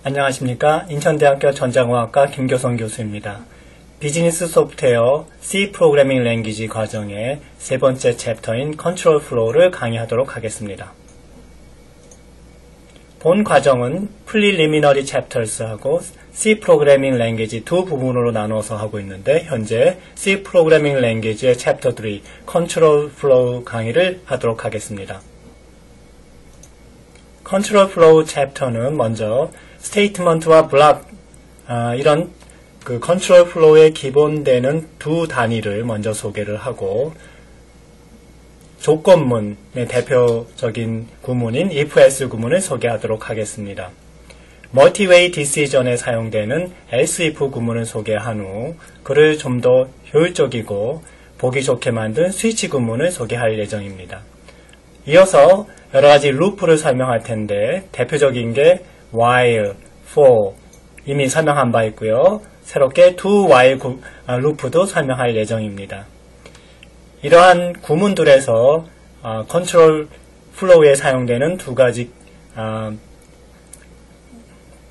안녕하십니까. 인천대학교 전자공학과 김교성 교수입니다. 비즈니스 소프트웨어 C 프로그래밍 랭귀지 과정의 세 번째 챕터인 컨트롤 플로우를 강의하도록 하겠습니다. 본 과정은 프리리미너리 챕터스하고 C 프로그래밍 랭귀지 두 부분으로 나눠서 하고 있는데 현재 C 프로그래밍 랭귀지의 챕터 3 컨트롤 플로우 강의를 하도록 하겠습니다. 컨트롤 플로우 챕터는 먼저 스테이트먼트와 블락 이런 컨트롤 플로우에 기본되는 두 단위를 먼저 소개를 하고 조건문의 대표적인 구문인 if-else 구문을 소개하도록 하겠습니다. 멀티웨이 디시전에 사용되는 else-if 구문을 소개한 후 그를 좀 더 효율적이고 보기 좋게 만든 스위치 구문을 소개할 예정입니다. 이어서 여러가지 루프를 설명할 텐데 대표적인 게 while, for 이미 설명한 바 있고요. 새롭게 do while 루프도 설명할 예정입니다. 이러한 구문들에서 컨트롤 플로우에 사용되는 두 가지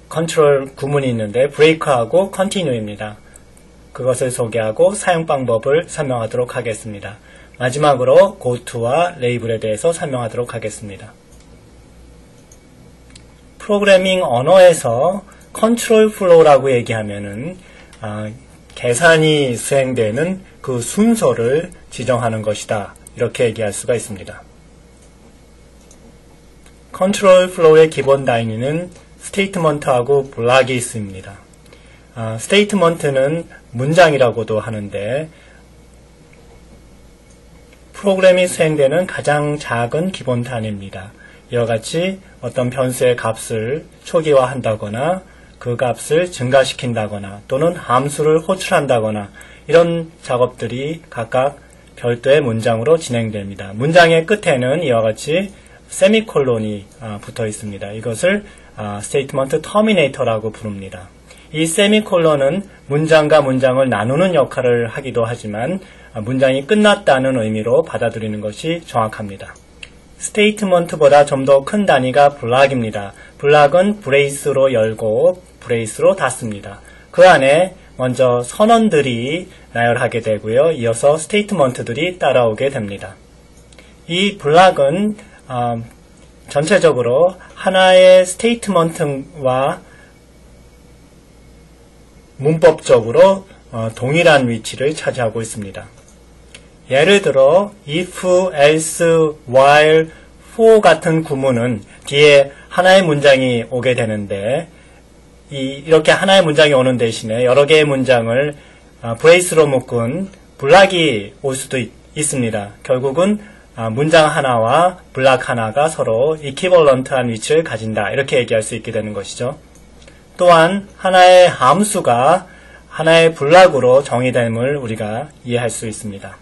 컨트롤 구문이 있는데 break하고 continue입니다. 그것을 소개하고 사용 방법을 설명하도록 하겠습니다. 마지막으로 goTo와 레이블에 대해서 설명하도록 하겠습니다. 프로그래밍 언어에서 컨트롤 플로우라고 얘기하면은 계산이 수행되는 그 순서를 지정하는 것이다. 이렇게 얘기할 수가 있습니다. 컨트롤 플로우의 기본 단위는 스테이트먼트하고 블락이 있습니다. 스테이트먼트는 문장이라고도 하는데 프로그램이 수행되는 가장 작은 기본 단위입니다. 이와 같이 어떤 변수의 값을 초기화한다거나 그 값을 증가시킨다거나 또는 함수를 호출한다거나 이런 작업들이 각각 별도의 문장으로 진행됩니다. 문장의 끝에는 이와 같이 세미콜론이 붙어 있습니다. 이것을 스테이트먼트 터미네이터라고 부릅니다. 이 세미콜론은 문장과 문장을 나누는 역할을 하기도 하지만 문장이 끝났다는 의미로 받아들이는 것이 정확합니다. 스테이트먼트보다 좀 더 큰 단위가 블락입니다. 블락은 브레이스로 열고 브레이스로 닫습니다. 그 안에 먼저 선언들이 나열하게 되고요. 이어서 스테이트먼트들이 따라오게 됩니다. 이 블락은 전체적으로 하나의 스테이트먼트와 문법적으로 동일한 위치를 차지하고 있습니다. 예를 들어 if, else, while, for 같은 구문은 뒤에 하나의 문장이 오게 되는데 이렇게 하나의 문장이 오는 대신에 여러 개의 문장을 브레이스로 묶은 블락이 올 수도 있습니다. 결국은 문장 하나와 블락 하나가 서로 이퀴벌런트한 위치를 가진다. 이렇게 얘기할 수 있게 되는 것이죠. 또한 하나의 함수가 하나의 블락으로 정의됨을 우리가 이해할 수 있습니다.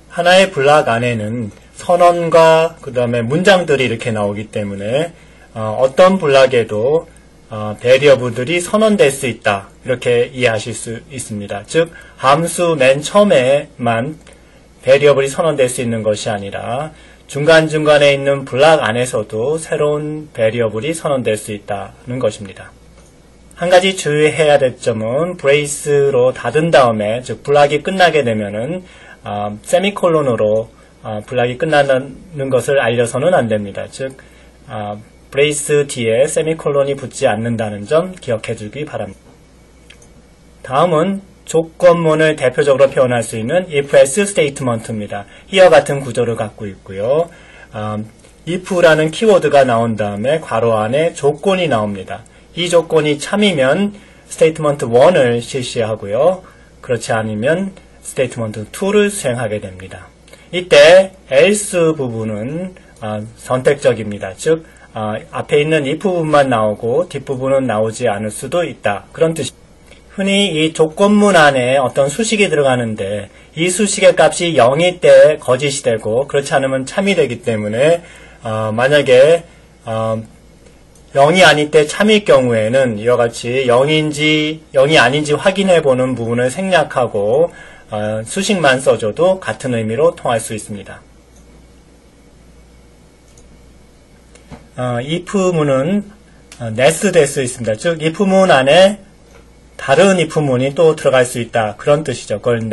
하나의 블락 안에는 선언과 그 다음에 문장들이 이렇게 나오기 때문에 어떤 블락에도 베리어블들이 선언될 수 있다. 이렇게 이해하실 수 있습니다. 즉 함수 맨 처음에만 베리어블이 선언될 수 있는 것이 아니라 중간중간에 있는 블락 안에서도 새로운 베리어블이 선언될 수 있다는 것입니다. 한 가지 주의해야 될 점은 브레이스로 닫은 다음에 즉 블락이 끝나게 되면은 세미콜론으로 블락이 끝나는 것을 알려서는 안 됩니다. 즉 브레이스 뒤에 세미콜론이 붙지 않는다는 점 기억해 주기 바랍니다. 다음은 조건문을 대표적으로 표현할 수 있는 if-else 스테이트먼트입니다. 이와 같은 구조를 갖고 있고요. if라는 키워드가 나온 다음에 괄호 안에 조건이 나옵니다. 이 조건이 참이면 스테이트먼트 1을 실시하고요. 그렇지 않으면 스테이트먼트 2를 수행하게 됩니다. 이때 else 부분은 선택적입니다. 즉 앞에 있는 if 부분만 나오고 뒷부분은 나오지 않을 수도 있다. 그런 뜻입니다. 흔히 이 조건문 안에 어떤 수식이 들어가는데 이 수식의 값이 0일 때 거짓이 되고 그렇지 않으면 참이 되기 때문에 만약에 0이 아닐 때 참일 경우에는 이와 같이 0이 아닌지 확인해 보는 부분을 생략하고 수식만 써줘도 같은 의미로 통할 수 있습니다. if문은 네스트될 수 있습니다. 즉 if문 안에 다른 if문이 또 들어갈 수 있다. 그런 뜻이죠. 그걸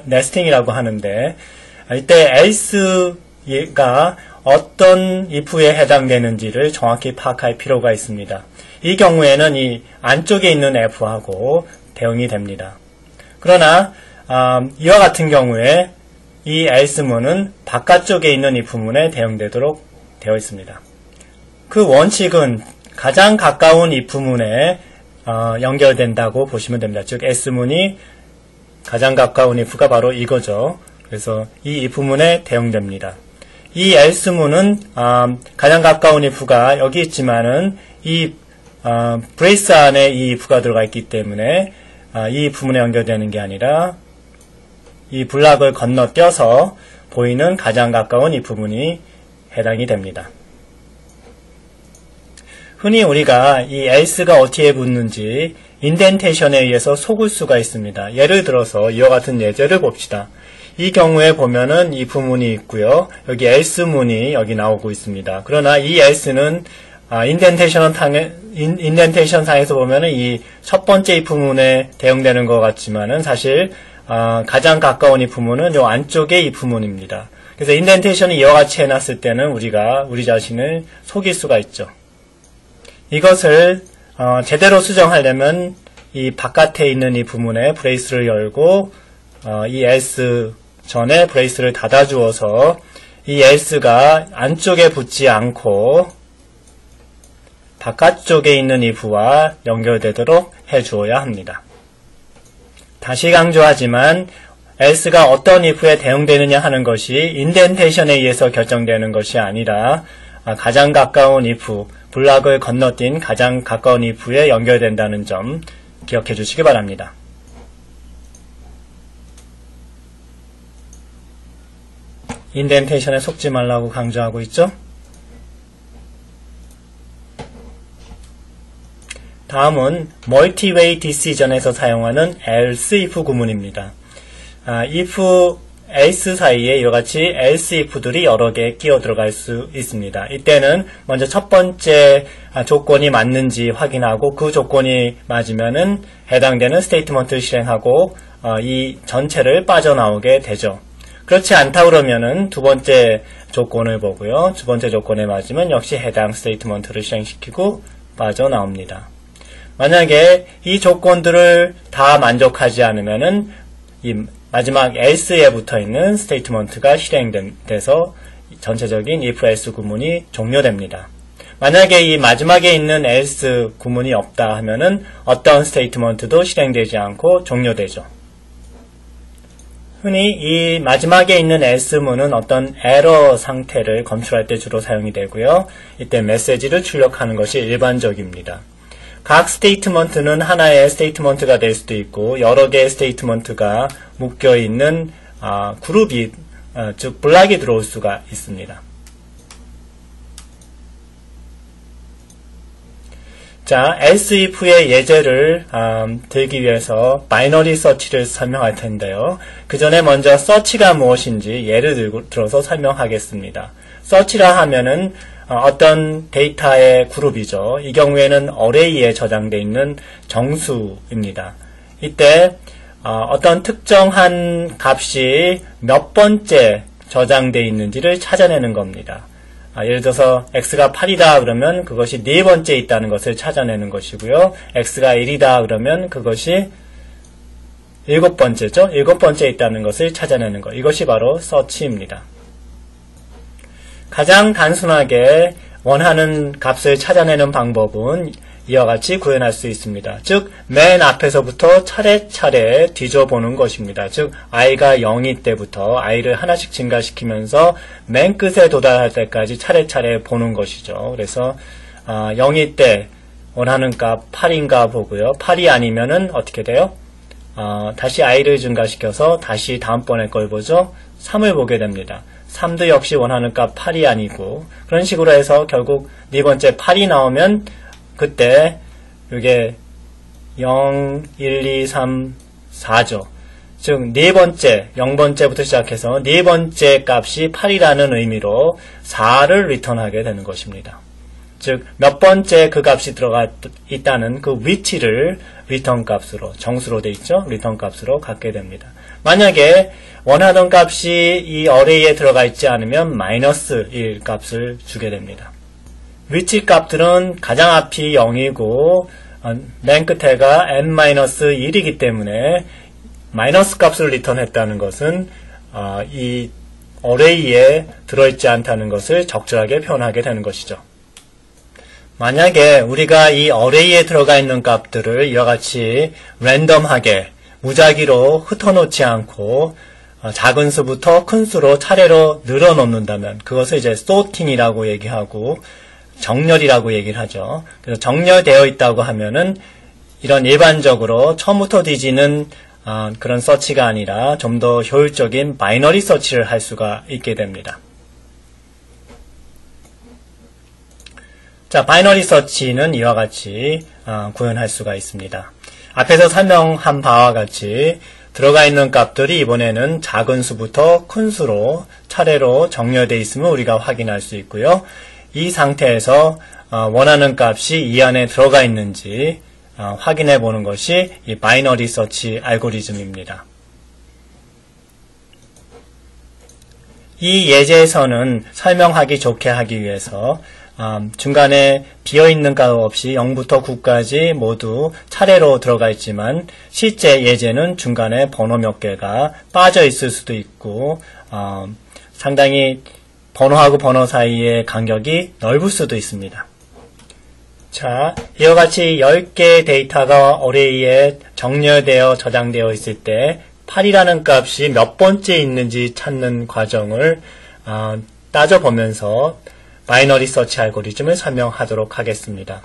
네스팅이라고 하는데 이때 else가 어떤 if에 해당되는지를 정확히 파악할 필요가 있습니다. 이 경우에는 이 안쪽에 있는 f하고 대응이 됩니다. 그러나 이와 같은 경우에 이 else문은 바깥쪽에 있는 if문에 대응되도록 되어 있습니다. 그 원칙은 가장 가까운 if문에 연결된다고 보시면 됩니다. 즉 else문이 가장 가까운 if가 바로 이거죠. 그래서 이 if문에 대응됩니다. 이 else문은 가장 가까운 if가 여기 있지만은 이 브레이스 안에 이 if가 들어가 있기 때문에 이 if문에 연결되는 게 아니라 이 블락을 건너뛰어서 보이는 가장 가까운 if문이 해당이 됩니다. 흔히 우리가 이 else가 어디에 붙는지 인덴테이션에 의해서 속을 수가 있습니다. 예를 들어서 이와 같은 예제를 봅시다. 이 경우에 보면은 if문이 있고요. 여기 else문이 여기 나오고 있습니다. 그러나 이 else는 인덴테이션 상에서 보면은 이 첫 번째 if문에 대응되는 것 같지만은 사실 가장 가까운 if문은 요 안쪽의 if문입니다. 그래서 인덴테이션을 이와 같이 해놨을 때는 우리가 우리 자신을 속일 수가 있죠. 이것을 제대로 수정하려면 이 바깥에 있는 이 부문에 브레이스를 열고 이 else 전에 브레이스를 닫아주어서 이 else가 안쪽에 붙지 않고 바깥쪽에 있는 if와 연결되도록 해주어야 합니다. 다시 강조하지만 else가 어떤 if에 대응되느냐 하는 것이 인덴테이션에 의해서 결정되는 것이 아니라 가장 가까운 if, 블락을 건너뛴 가장 가까운 if에 연결된다는 점 기억해 주시기 바랍니다. 인덴테이션에 속지 말라고 강조하고 있죠. 다음은 멀티웨이 디시전에서 사용하는 else if 구문입니다. if, else 사이에 이와같이 else if들이 여러 개 끼어 들어갈 수 있습니다. 이때는 먼저 첫 번째 조건이 맞는지 확인하고 그 조건이 맞으면은 해당되는 스테이트먼트를 실행하고 이 전체를 빠져나오게 되죠. 그렇지 않다 그러면은 두 번째 조건을 보고요. 두 번째 조건에 맞으면 역시 해당 스테이트먼트를 실행시키고 빠져나옵니다. 만약에 이 조건들을 다 만족하지 않으면은 이 마지막 else에 붙어있는 스테이트먼트가 실행돼서 전체적인 if else 구문이 종료됩니다. 만약에 이 마지막에 있는 else 구문이 없다 하면은 어떤 스테이트먼트도 실행되지 않고 종료되죠. 흔히 이 마지막에 있는 else문은 어떤 에러 상태를 검출할 때 주로 사용이 되고요. 이때 메시지를 출력하는 것이 일반적입니다. 각 스테이트먼트는 하나의 스테이트먼트가 될 수도 있고 여러 개의 스테이트먼트가 묶여있는 그룹이 즉 블락이 들어올 수가 있습니다. 자, else if의 예제를 들기 위해서 바이너리 서치를 설명할 텐데요. 그 전에 먼저 서치가 무엇인지 예를 들어서 설명하겠습니다. 서치라 하면은 어떤 데이터의 그룹이죠. 이 경우에는 어레이에 저장되어 있는 정수입니다. 이때 어떤 특정한 값이 몇 번째 저장되어 있는지를 찾아내는 겁니다. 예를 들어서 x가 8이다 그러면 그것이 네 번째 있다는 것을 찾아내는 것이고요. x가 1이다 그러면 그것이 7번째죠. 7번째 있다는 것을 찾아내는 것. 이것이 바로 서치입니다. 가장 단순하게 원하는 값을 찾아내는 방법은 이와 같이 구현할 수 있습니다. 즉, 맨 앞에서부터 차례차례 뒤져보는 것입니다. 즉, i가 0일 때부터 i를 하나씩 증가시키면서 맨 끝에 도달할 때까지 차례차례 보는 것이죠. 그래서 0일 때 원하는 값 8인가 보고요. 8이 아니면은 어떻게 돼요? 다시 i를 증가시켜서 다시 다음번에 걸 보죠. 3을 보게 됩니다. 3도 역시 원하는 값 8이 아니고 그런 식으로 해서 결국 네 번째 8이 나오면 그때 이게 0, 1, 2, 3, 4죠. 즉 네 번째, 0번째부터 시작해서 네 번째 값이 8이라는 의미로 4를 리턴하게 되는 것입니다. 즉 몇 번째 그 값이 들어가 있다는 그 위치를 리턴 값으로, 정수로 돼 있죠? 리턴 값으로 갖게 됩니다. 만약에 원하던 값이 이 어레이에 들어가 있지 않으면 마이너스 1 값을 주게 됩니다. 위치 값들은 가장 앞이 0이고 맨 끝에가 n-1이기 때문에 마이너스 값을 리턴했다는 것은 이 어레이에 들어있지 않다는 것을 적절하게 표현하게 되는 것이죠. 만약에 우리가 이 어레이에 들어가 있는 값들을 이와 같이 랜덤하게 무작위로 흩어놓지 않고 작은 수부터 큰 수로 차례로 늘어놓는다면 그것을 이제 소팅이라고 얘기하고 정렬이라고 얘기를 하죠. 그래서 정렬되어 있다고 하면은 이런 일반적으로 처음부터 뒤지는 그런 서치가 아니라 좀 더 효율적인 바이너리 서치를 할 수가 있게 됩니다. 자, 바이너리 서치는 이와 같이 구현할 수가 있습니다. 앞에서 설명한 바와 같이 들어가 있는 값들이 이번에는 작은 수부터 큰 수로 차례로 정렬되어 있음을 우리가 확인할 수 있고요. 이 상태에서 원하는 값이 이 안에 들어가 있는지 확인해 보는 것이 이 바이너리 서치 알고리즘입니다. 이 예제에서는 설명하기 좋게 하기 위해서 중간에 비어있는 값 없이 0부터 9까지 모두 차례로 들어가 있지만 실제 예제는 중간에 번호 몇 개가 빠져 있을 수도 있고 상당히 번호하고 번호 사이의 간격이 넓을 수도 있습니다. 자, 이와 같이 10개의 데이터가 어레이에 정렬되어 저장되어 있을 때 8이라는 값이 몇 번째 있는지 찾는 과정을 따져보면서 바이너리 서치 알고리즘을 설명하도록 하겠습니다.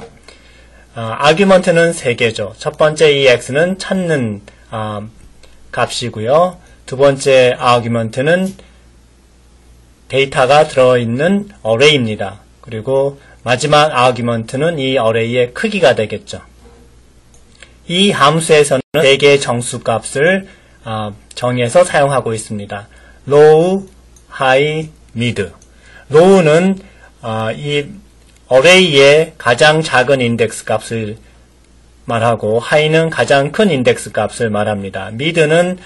아규먼트는 3개죠. 첫 번째 이 x는 찾는 값이고요. 두 번째 아규먼트는 데이터가 들어있는 어레이입니다. 그리고 마지막 아규먼트는 이 어레이의 크기가 되겠죠. 이 함수에서는 4개의 정수값을 정의해서 사용하고 있습니다. low, high, mid. low는 이 어레이의 가장 작은 인덱스 값을 말하고 high는 가장 큰 인덱스 값을 말합니다. mid는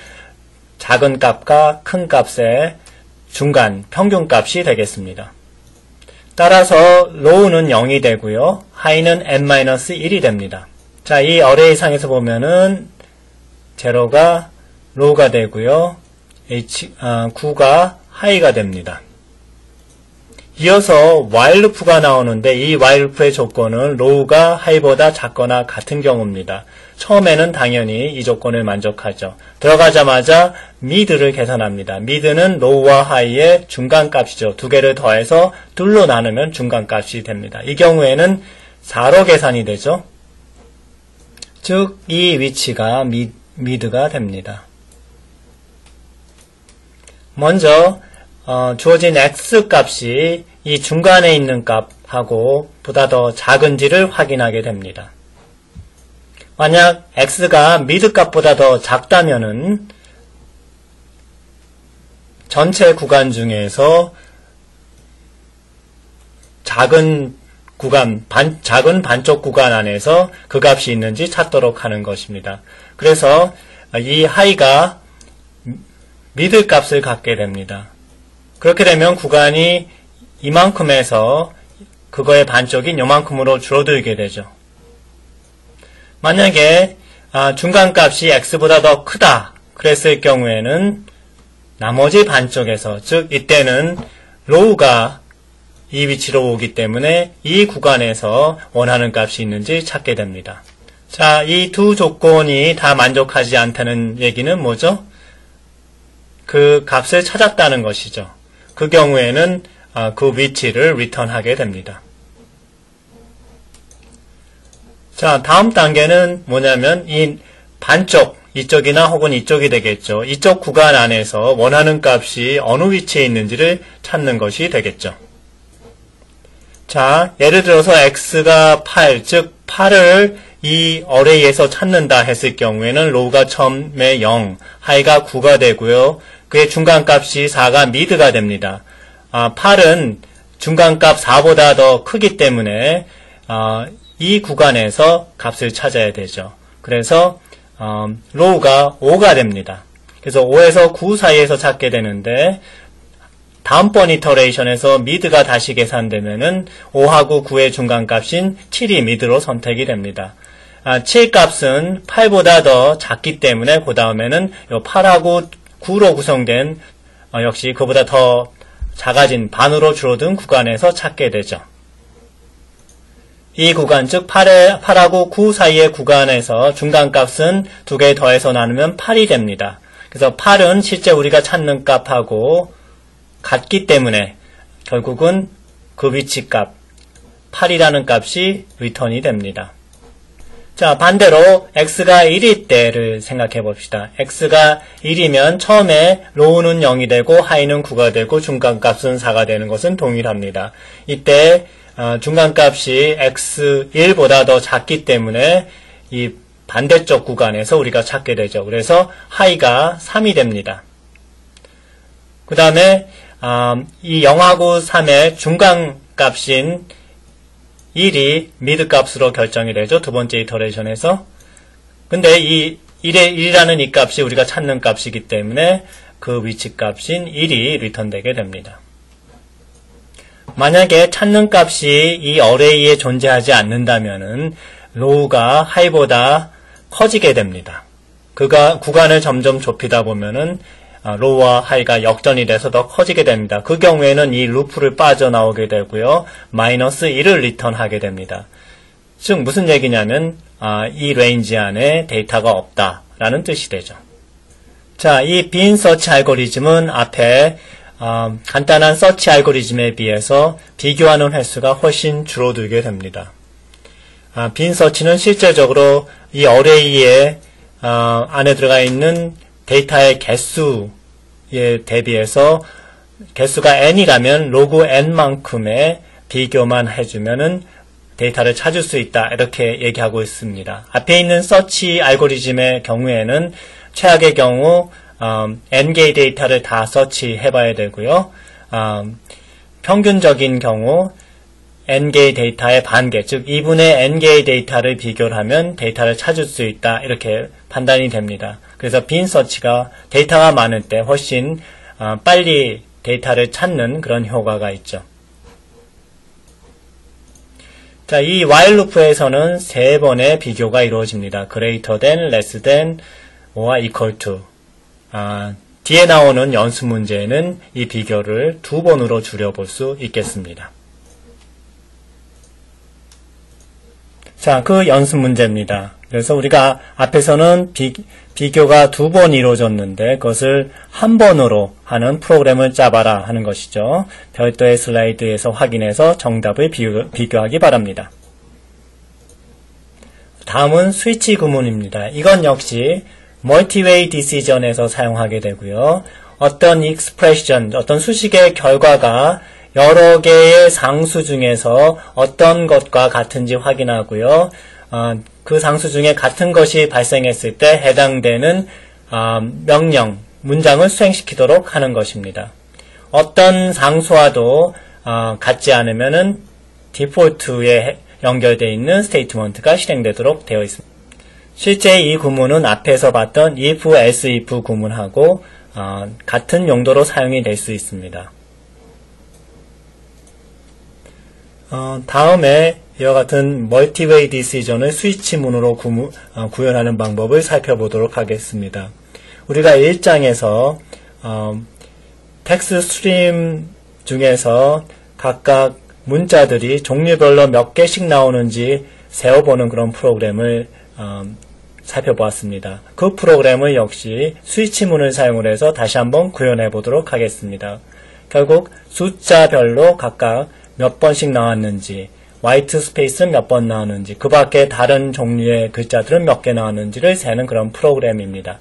작은 값과 큰 값의 중간 평균 값이 되겠습니다. 따라서 low는 0이 되고요. high는 n-1이 됩니다. 자, 이 어레이 상에서 보면은 0가 low가 되고요. 9가 high가 됩니다. 이어서 while 루프가 나오는데 이 while 루프의 조건은 low가 high보다 작거나 같은 경우입니다. 처음에는 당연히 이 조건을 만족하죠. 들어가자마자 mid를 계산합니다. mid는 low와 high의 중간값이죠. 두 개를 더해서 둘로 나누면 중간값이 됩니다. 이 경우에는 4로 계산이 되죠. 즉 이 위치가 mid가 됩니다. 먼저 주어진 x 값이 이 중간에 있는 값하고 보다 더 작은지를 확인하게 됩니다. 만약 x가 mid 값보다 더 작다면은 전체 구간 중에서 작은 반쪽 구간 안에서 그 값이 있는지 찾도록 하는 것입니다. 그래서 이 high가 mid 값을 갖게 됩니다. 그렇게 되면 구간이 이만큼에서 그거의 반쪽인 요만큼으로 줄어들게 되죠. 만약에 중간값이 x보다 더 크다 그랬을 경우에는 나머지 반쪽에서, 즉 이때는 low가 이 위치로 오기 때문에 이 구간에서 원하는 값이 있는지 찾게 됩니다. 자, 이 두 조건이 다 만족하지 않다는 얘기는 뭐죠? 그 값을 찾았다는 것이죠. 그 경우에는 그 위치를 리턴하게 됩니다. 자, 다음 단계는 뭐냐면 이 반쪽, 이쪽이나 혹은 이쪽이 되겠죠. 이쪽 구간 안에서 원하는 값이 어느 위치에 있는지를 찾는 것이 되겠죠. 자, 예를 들어서 x가 8, 즉 8을 이 어레이에서 찾는다 했을 경우에는 low가 처음에 0, high가 9가 되고요. 그의 중간값이 4가 mid가 됩니다. 8은 중간값 4보다 더 크기 때문에 이 구간에서 값을 찾아야 되죠. 그래서 low가 5가 됩니다. 그래서 5에서 9 사이에서 찾게 되는데 다음번 이터레이션에서 미드가 다시 계산되면은 5하고 9의 중간값인 7이 미드로 선택이 됩니다. 7 값은 8보다 더 작기 때문에 그 다음에는 8하고 9로 구성된 역시 그보다 더 작아진 반으로 줄어든 구간에서 찾게 되죠. 이 구간, 즉 8하고 9 사이의 구간에서 중간값은 2개 더해서 나누면 8이 됩니다. 그래서 8은 실제 우리가 찾는 값하고 같기 때문에 결국은 그 위치값 8이라는 값이 리턴이 됩니다. 자, 반대로 x가 1일 때를 생각해 봅시다. x가 1이면 처음에 low는 0이 되고 high는 9가 되고 중간값은 4가 되는 것은 동일합니다. 이때 중간값이 x1보다 더 작기 때문에 이 반대쪽 구간에서 우리가 찾게 되죠. 그래서 high가 3이 됩니다. 그 다음에 이 0하고 3의 중간값인 1이 미드 값으로 결정이 되죠. 두 번째 이터레이션에서. 근데 이 1이라는 이 값이 우리가 찾는 값이기 때문에 그 위치 값인 1이 리턴되게 됩니다. 만약에 찾는 값이 이 어레이에 존재하지 않는다면은 low가 high보다 커지게 됩니다. 구간을 점점 좁히다 보면은 low와 high가 역전이 돼서 더 커지게 됩니다. 그 경우에는 이 루프를 빠져나오게 되고요. 마이너스 1을 리턴하게 됩니다. 즉 무슨 얘기냐면 이 레인지 안에 데이터가 없다라는 뜻이 되죠. 자, 이 빈 서치 알고리즘은 앞에 간단한 서치 알고리즘에 비해서 비교하는 횟수가 훨씬 줄어들게 됩니다. 빈 서치는 실제적으로 이 어레이에 안에 들어가 있는 데이터의 개수에 대비해서 개수가 n이라면 로그 n만큼의 비교만 해주면은 데이터를 찾을 수 있다 이렇게 얘기하고 있습니다. 앞에 있는 서치 알고리즘의 경우에는 최악의 경우 n개의 데이터를 다 서치해 봐야 되고요. 평균적인 경우 n개의 데이터의 반개, 즉 2분의 n개의 데이터를 비교를 하면 데이터를 찾을 수 있다 이렇게 판단이 됩니다. 그래서 빈 서치가 데이터가 많을 때 훨씬 빨리 데이터를 찾는 그런 효과가 있죠. 자, 이 while loop에서는 3번의 비교가 이루어집니다. greater than, less than, or equal to. 뒤에 나오는 연습 문제에는 이 비교를 2번으로 줄여볼 수 있겠습니다. 자, 그 연습 문제입니다. 그래서 우리가 앞에서는 비교가 2번 이루어졌는데 그것을 한 번으로 하는 프로그램을 짜봐라 하는 것이죠. 별도의 슬라이드에서 확인해서 정답을 비교하기 바랍니다. 다음은 스위치 구문입니다. 이건 역시 멀티웨이 디시전에서 사용하게 되고요. 어떤 익스프레션, 어떤 수식의 결과가 여러 개의 상수 중에서 어떤 것과 같은지 확인하고요. 그 상수 중에 같은 것이 발생했을 때 해당되는 명령, 문장을 수행시키도록 하는 것입니다. 어떤 상수와도 같지 않으면은 디폴트에 연결되어 있는 스테이트먼트가 실행되도록 되어 있습니다. 실제 이 구문은 앞에서 봤던 if, else, if 구문하고 같은 용도로 사용이 될 수 있습니다. 다음에 이와 같은 멀티웨이 디시전을 스위치문으로 구현하는 방법을 살펴보도록 하겠습니다. 우리가 1장에서 텍스트 스트림 중에서 각각 문자들이 종류별로 몇 개씩 나오는지 세어보는 그런 프로그램을 살펴보았습니다. 그 프로그램을 역시 스위치문을 사용을 해서 다시 한번 구현해 보도록 하겠습니다. 결국 숫자별로 각각 몇 번씩 나왔는지, 화이트 스페이스는 몇 번 나왔는지, 그 밖에 다른 종류의 글자들은 몇 개 나왔는지를 세는 그런 프로그램입니다.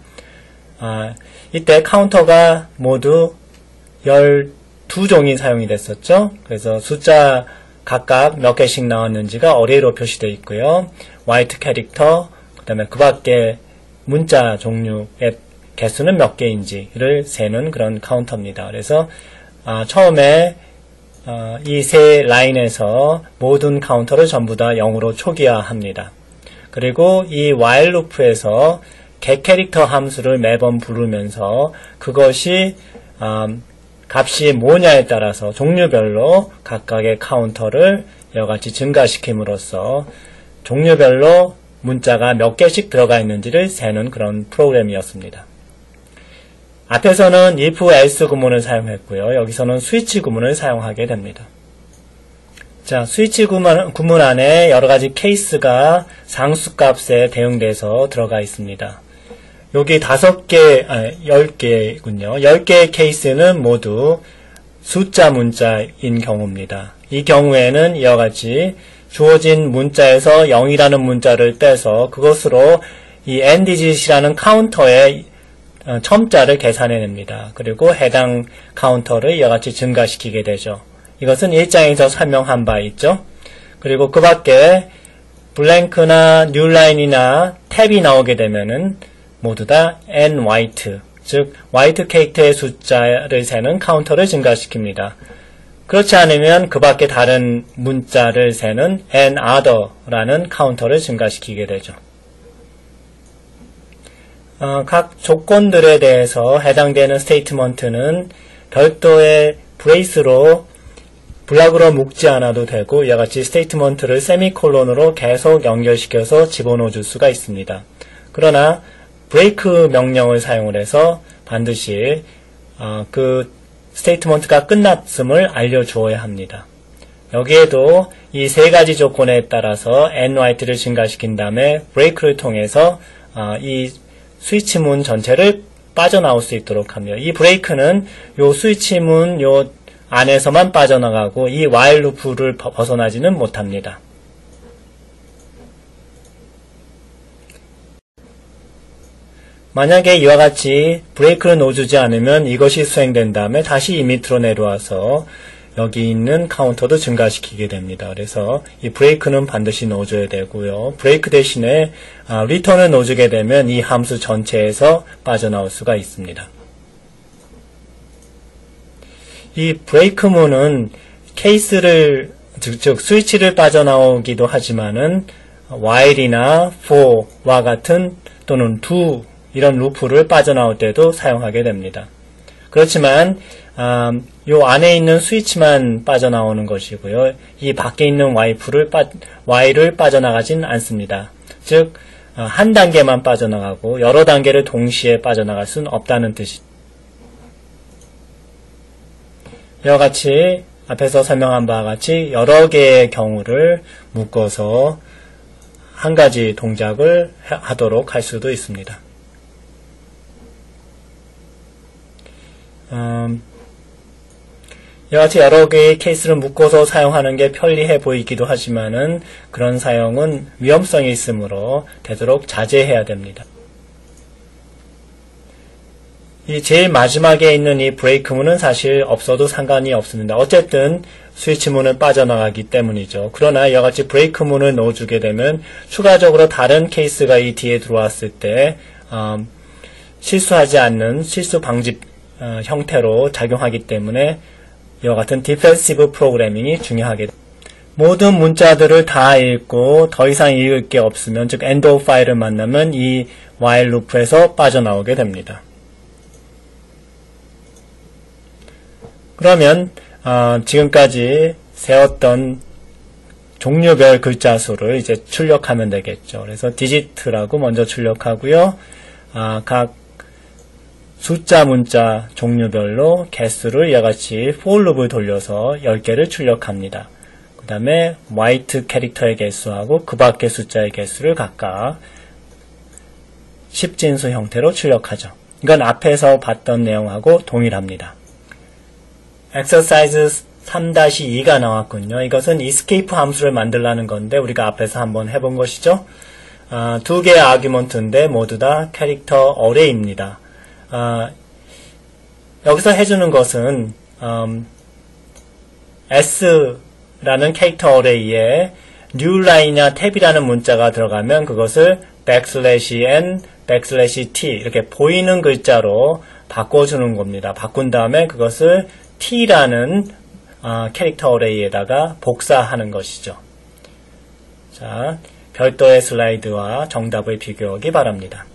이때 카운터가 모두 12종이 사용이 됐었죠. 그래서 숫자 각각 몇 개씩 나왔는지가 어레이로 표시되어 있고요. 화이트 캐릭터, 그 다음에 그 밖에 문자 종류의 개수는 몇 개인지를 세는 그런 카운터입니다. 그래서 처음에 이 세 라인에서 모든 카운터를 전부 다 0으로 초기화합니다. 그리고 이 while 루프에서 get 캐릭터 함수를 매번 부르면서 그것이 값이 뭐냐에 따라서 종류별로 각각의 카운터를 이와같이 증가시킴으로써 종류별로 문자가 몇 개씩 들어가 있는지를 세는 그런 프로그램이었습니다. 앞에서는 if, else 구문을 사용했고요. 여기서는 스위치 구문을 사용하게 됩니다. 자, 스위치 구문 안에 여러가지 케이스가 상수값에 대응돼서 들어가 있습니다. 여기 10개군요. 10개의 케이스는 모두 숫자 문자인 경우입니다. 이 경우에는 이와 같이 주어진 문자에서 0이라는 문자를 떼서 그것으로 이 ndigit이라는 카운터의 첨자를 계산해냅니다. 그리고 해당 카운터를 이와 같이 증가시키게 되죠. 이것은 1장에서 설명한 바 있죠. 그리고 그 밖에 블랭크나 뉴라인이나 탭이 나오게 되면은 모두 다 n-white, 즉 white 캐릭터의 숫자를 세는 카운터를 증가시킵니다. 그렇지 않으면 그 밖에 다른 문자를 세는 n-other라는 카운터를 증가시키게 되죠. 각 조건들에 대해서 해당되는 스테이트먼트는 별도의 브레이스로 블락으로 묶지 않아도 되고 이와 같이 스테이트먼트를 세미콜론으로 계속 연결시켜서 집어넣어 줄 수가 있습니다. 그러나 브레이크 명령을 사용을 해서 반드시 그 스테이트먼트가 끝났음을 알려주어야 합니다. 여기에도 이 세 가지 조건에 따라서 n-white를 증가시킨 다음에 브레이크를 통해서 이 스위치문 전체를 빠져나올 수 있도록 합니다. 이 브레이크는 요 스위치문 요 안에서만 빠져나가고 이 while 루프를 벗어나지는 못합니다. 만약에 이와 같이 브레이크를 넣어주지 않으면 이것이 수행된 다음에 다시 이 밑으로 내려와서 여기 있는 카운터도 증가시키게 됩니다. 그래서 이 브레이크는 반드시 넣어줘야 되고요. 브레이크 대신에 리턴을 넣어주게 되면 이 함수 전체에서 빠져나올 수가 있습니다. 이 브레이크문은 케이스를 즉 스위치를 빠져나오기도 하지만은 while이나 for와 같은 또는 do 이런 루프를 빠져나올 때도 사용하게 됩니다. 그렇지만 요 안에 있는 스위치만 빠져나오는 것이고요. 이 밖에 있는 while을 빠져나가진 않습니다. 즉 한 단계만 빠져나가고 여러 단계를 동시에 빠져나갈 수는 없다는 뜻이죠. 이와 같이 앞에서 설명한 바와 같이 여러 개의 경우를 묶어서 한 가지 동작을 하도록 할 수도 있습니다. 이와 같이 여러 개의 케이스를 묶어서 사용하는 게 편리해 보이기도 하지만은 그런 사용은 위험성이 있으므로 되도록 자제해야 됩니다. 이 제일 마지막에 있는 이 브레이크문은 사실 없어도 상관이 없습니다. 어쨌든 스위치문은 빠져나가기 때문이죠. 그러나 이와 같이 브레이크문을 넣어주게 되면 추가적으로 다른 케이스가 이 뒤에 들어왔을 때 실수하지 않는 실수 방지 형태로 작용하기 때문에 이와 같은 디펜시브 프로그래밍이 중요하게 됩니다. 모든 문자들을 다 읽고 더 이상 읽을 게 없으면 즉 end of file을 만나면 이 while 루프에서 빠져나오게 됩니다. 그러면 지금까지 세웠던 종류별 글자 수를 이제 출력하면 되겠죠. 그래서 digit라고 먼저 출력하고요. 각 숫자 문자 종류별로 개수를 이와 같이 for 룹을 돌려서 10개를 출력합니다. 그 다음에 white 캐릭터의 개수하고 그 밖의 숫자의 개수를 각각 10진수 형태로 출력하죠. 이건 앞에서 봤던 내용하고 동일합니다. exercise 3-2가 나왔군요. 이것은 escape 함수를 만들라는 건데 우리가 앞에서 한번 해본 것이죠. 두 개의 아규먼트인데 모두 다 캐릭터 어레이입니다. 여기서 해주는 것은 S라는 캐릭터 어레이에 newline이나 탭이라는 문자가 들어가면 그것을 \n, \t 이렇게 보이는 글자로 바꿔주는 겁니다. 바꾼 다음에 그것을 t라는 캐릭터 어레이에다가 복사하는 것이죠. 자, 별도의 슬라이드와 정답을 비교하기 바랍니다.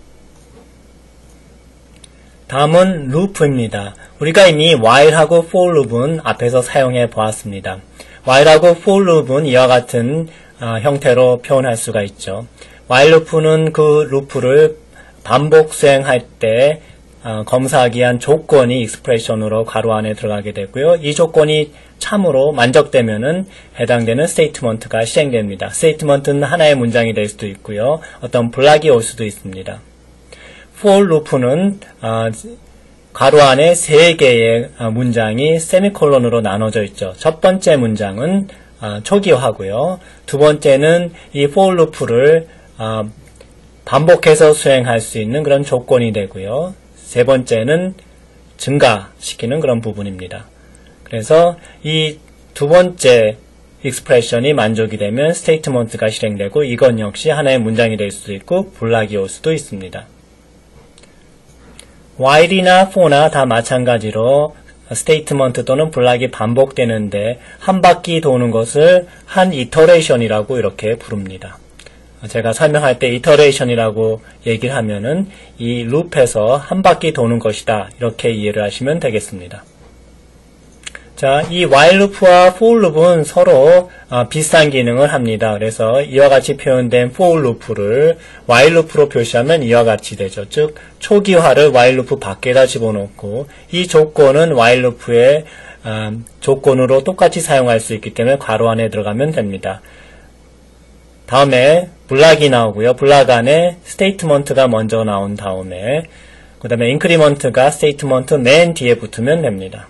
다음은 루프입니다. 우리가 이미 while하고 for loop은 앞에서 사용해 보았습니다. while하고 for loop은 이와 같은 형태로 표현할 수가 있죠. while loop는 그 루프를 반복 수행할 때 검사하기 위한 조건이 익스프레션으로 괄호 안에 들어가게 되고요. 이 조건이 참으로 만족되면은 해당되는 스테이트먼트가 실행됩니다. 스테이트먼트는 하나의 문장이 될 수도 있고요. 어떤 블락이 올 수도 있습니다. for loop는 괄호 안에 3개의 문장이 세미콜론으로 나눠져 있죠. 첫 번째 문장은 초기화하고요. 두 번째는 이 for loop를 반복해서 수행할 수 있는 그런 조건이 되고요. 세 번째는 증가시키는 그런 부분입니다. 그래서 이 두 번째 익스프레션이 만족이 되면 스테이트먼트가 실행되고 이건 역시 하나의 문장이 될 수도 있고 블락이 올 수도 있습니다. while이나 for나 다 마찬가지로 스테이트먼트 또는 블락이 반복되는데 한 바퀴 도는 것을 한 이터레이션이라고 이렇게 부릅니다. 제가 설명할 때 이터레이션이라고 얘기를 하면은 이 룹에서 한 바퀴 도는 것이다 이렇게 이해를 하시면 되겠습니다. 자, 이 while loop와 for loop은 서로 비슷한 기능을 합니다. 그래서 이와 같이 표현된 for loop를 while loop로 표시하면 이와 같이 되죠. 즉 초기화를 while loop 밖에다 집어넣고 이 조건은 while loop의 조건으로 똑같이 사용할 수 있기 때문에 괄호 안에 들어가면 됩니다. 다음에 블락이 나오고요. 블락 안에 스테이트먼트가 먼저 나온 다음에 그 다음에 인크리먼트가 스테이트먼트 맨 뒤에 붙으면 됩니다.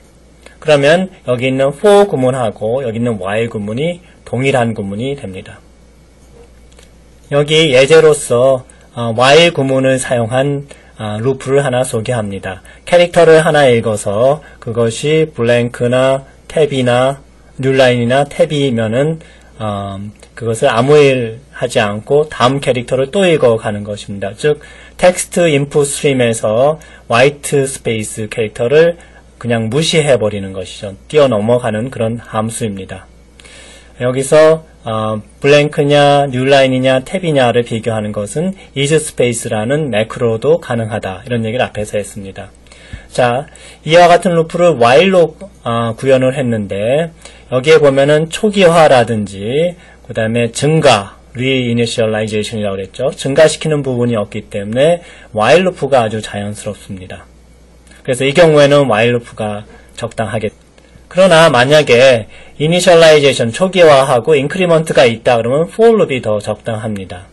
그러면 여기 있는 for 구문하고 여기 있는 while 구문이 동일한 구문이 됩니다. 여기 예제로서 while 구문을 사용한 루프를 하나 소개합니다. 캐릭터를 하나 읽어서 그것이 블랭크나 탭이나 뉴라인이나 탭이면은 그것을 아무 일 하지 않고 다음 캐릭터를 또 읽어가는 것입니다. 즉 텍스트 인풋 스트림에서 화이트 스페이스 캐릭터를 그냥 무시해버리는 것이죠. 뛰어넘어가는 그런 함수입니다. 여기서 블랭크냐 뉴라인이냐 탭이냐를 비교하는 것은 isSpace라는 매크로도 가능하다. 이런 얘기를 앞에서 했습니다. 자, 이와 같은 루프를 while로 구현을 했는데 여기에 보면은 초기화라든지 그 다음에 증가 reinitialization이라고 그랬죠. 증가시키는 부분이 없기 때문에 while 루프가 아주 자연스럽습니다. 그래서 이 경우에는 while 루프가 적당하겠. 그러나 만약에 initialization 초기화하고 increment가 있다 그러면 for loop이 더 적당합니다.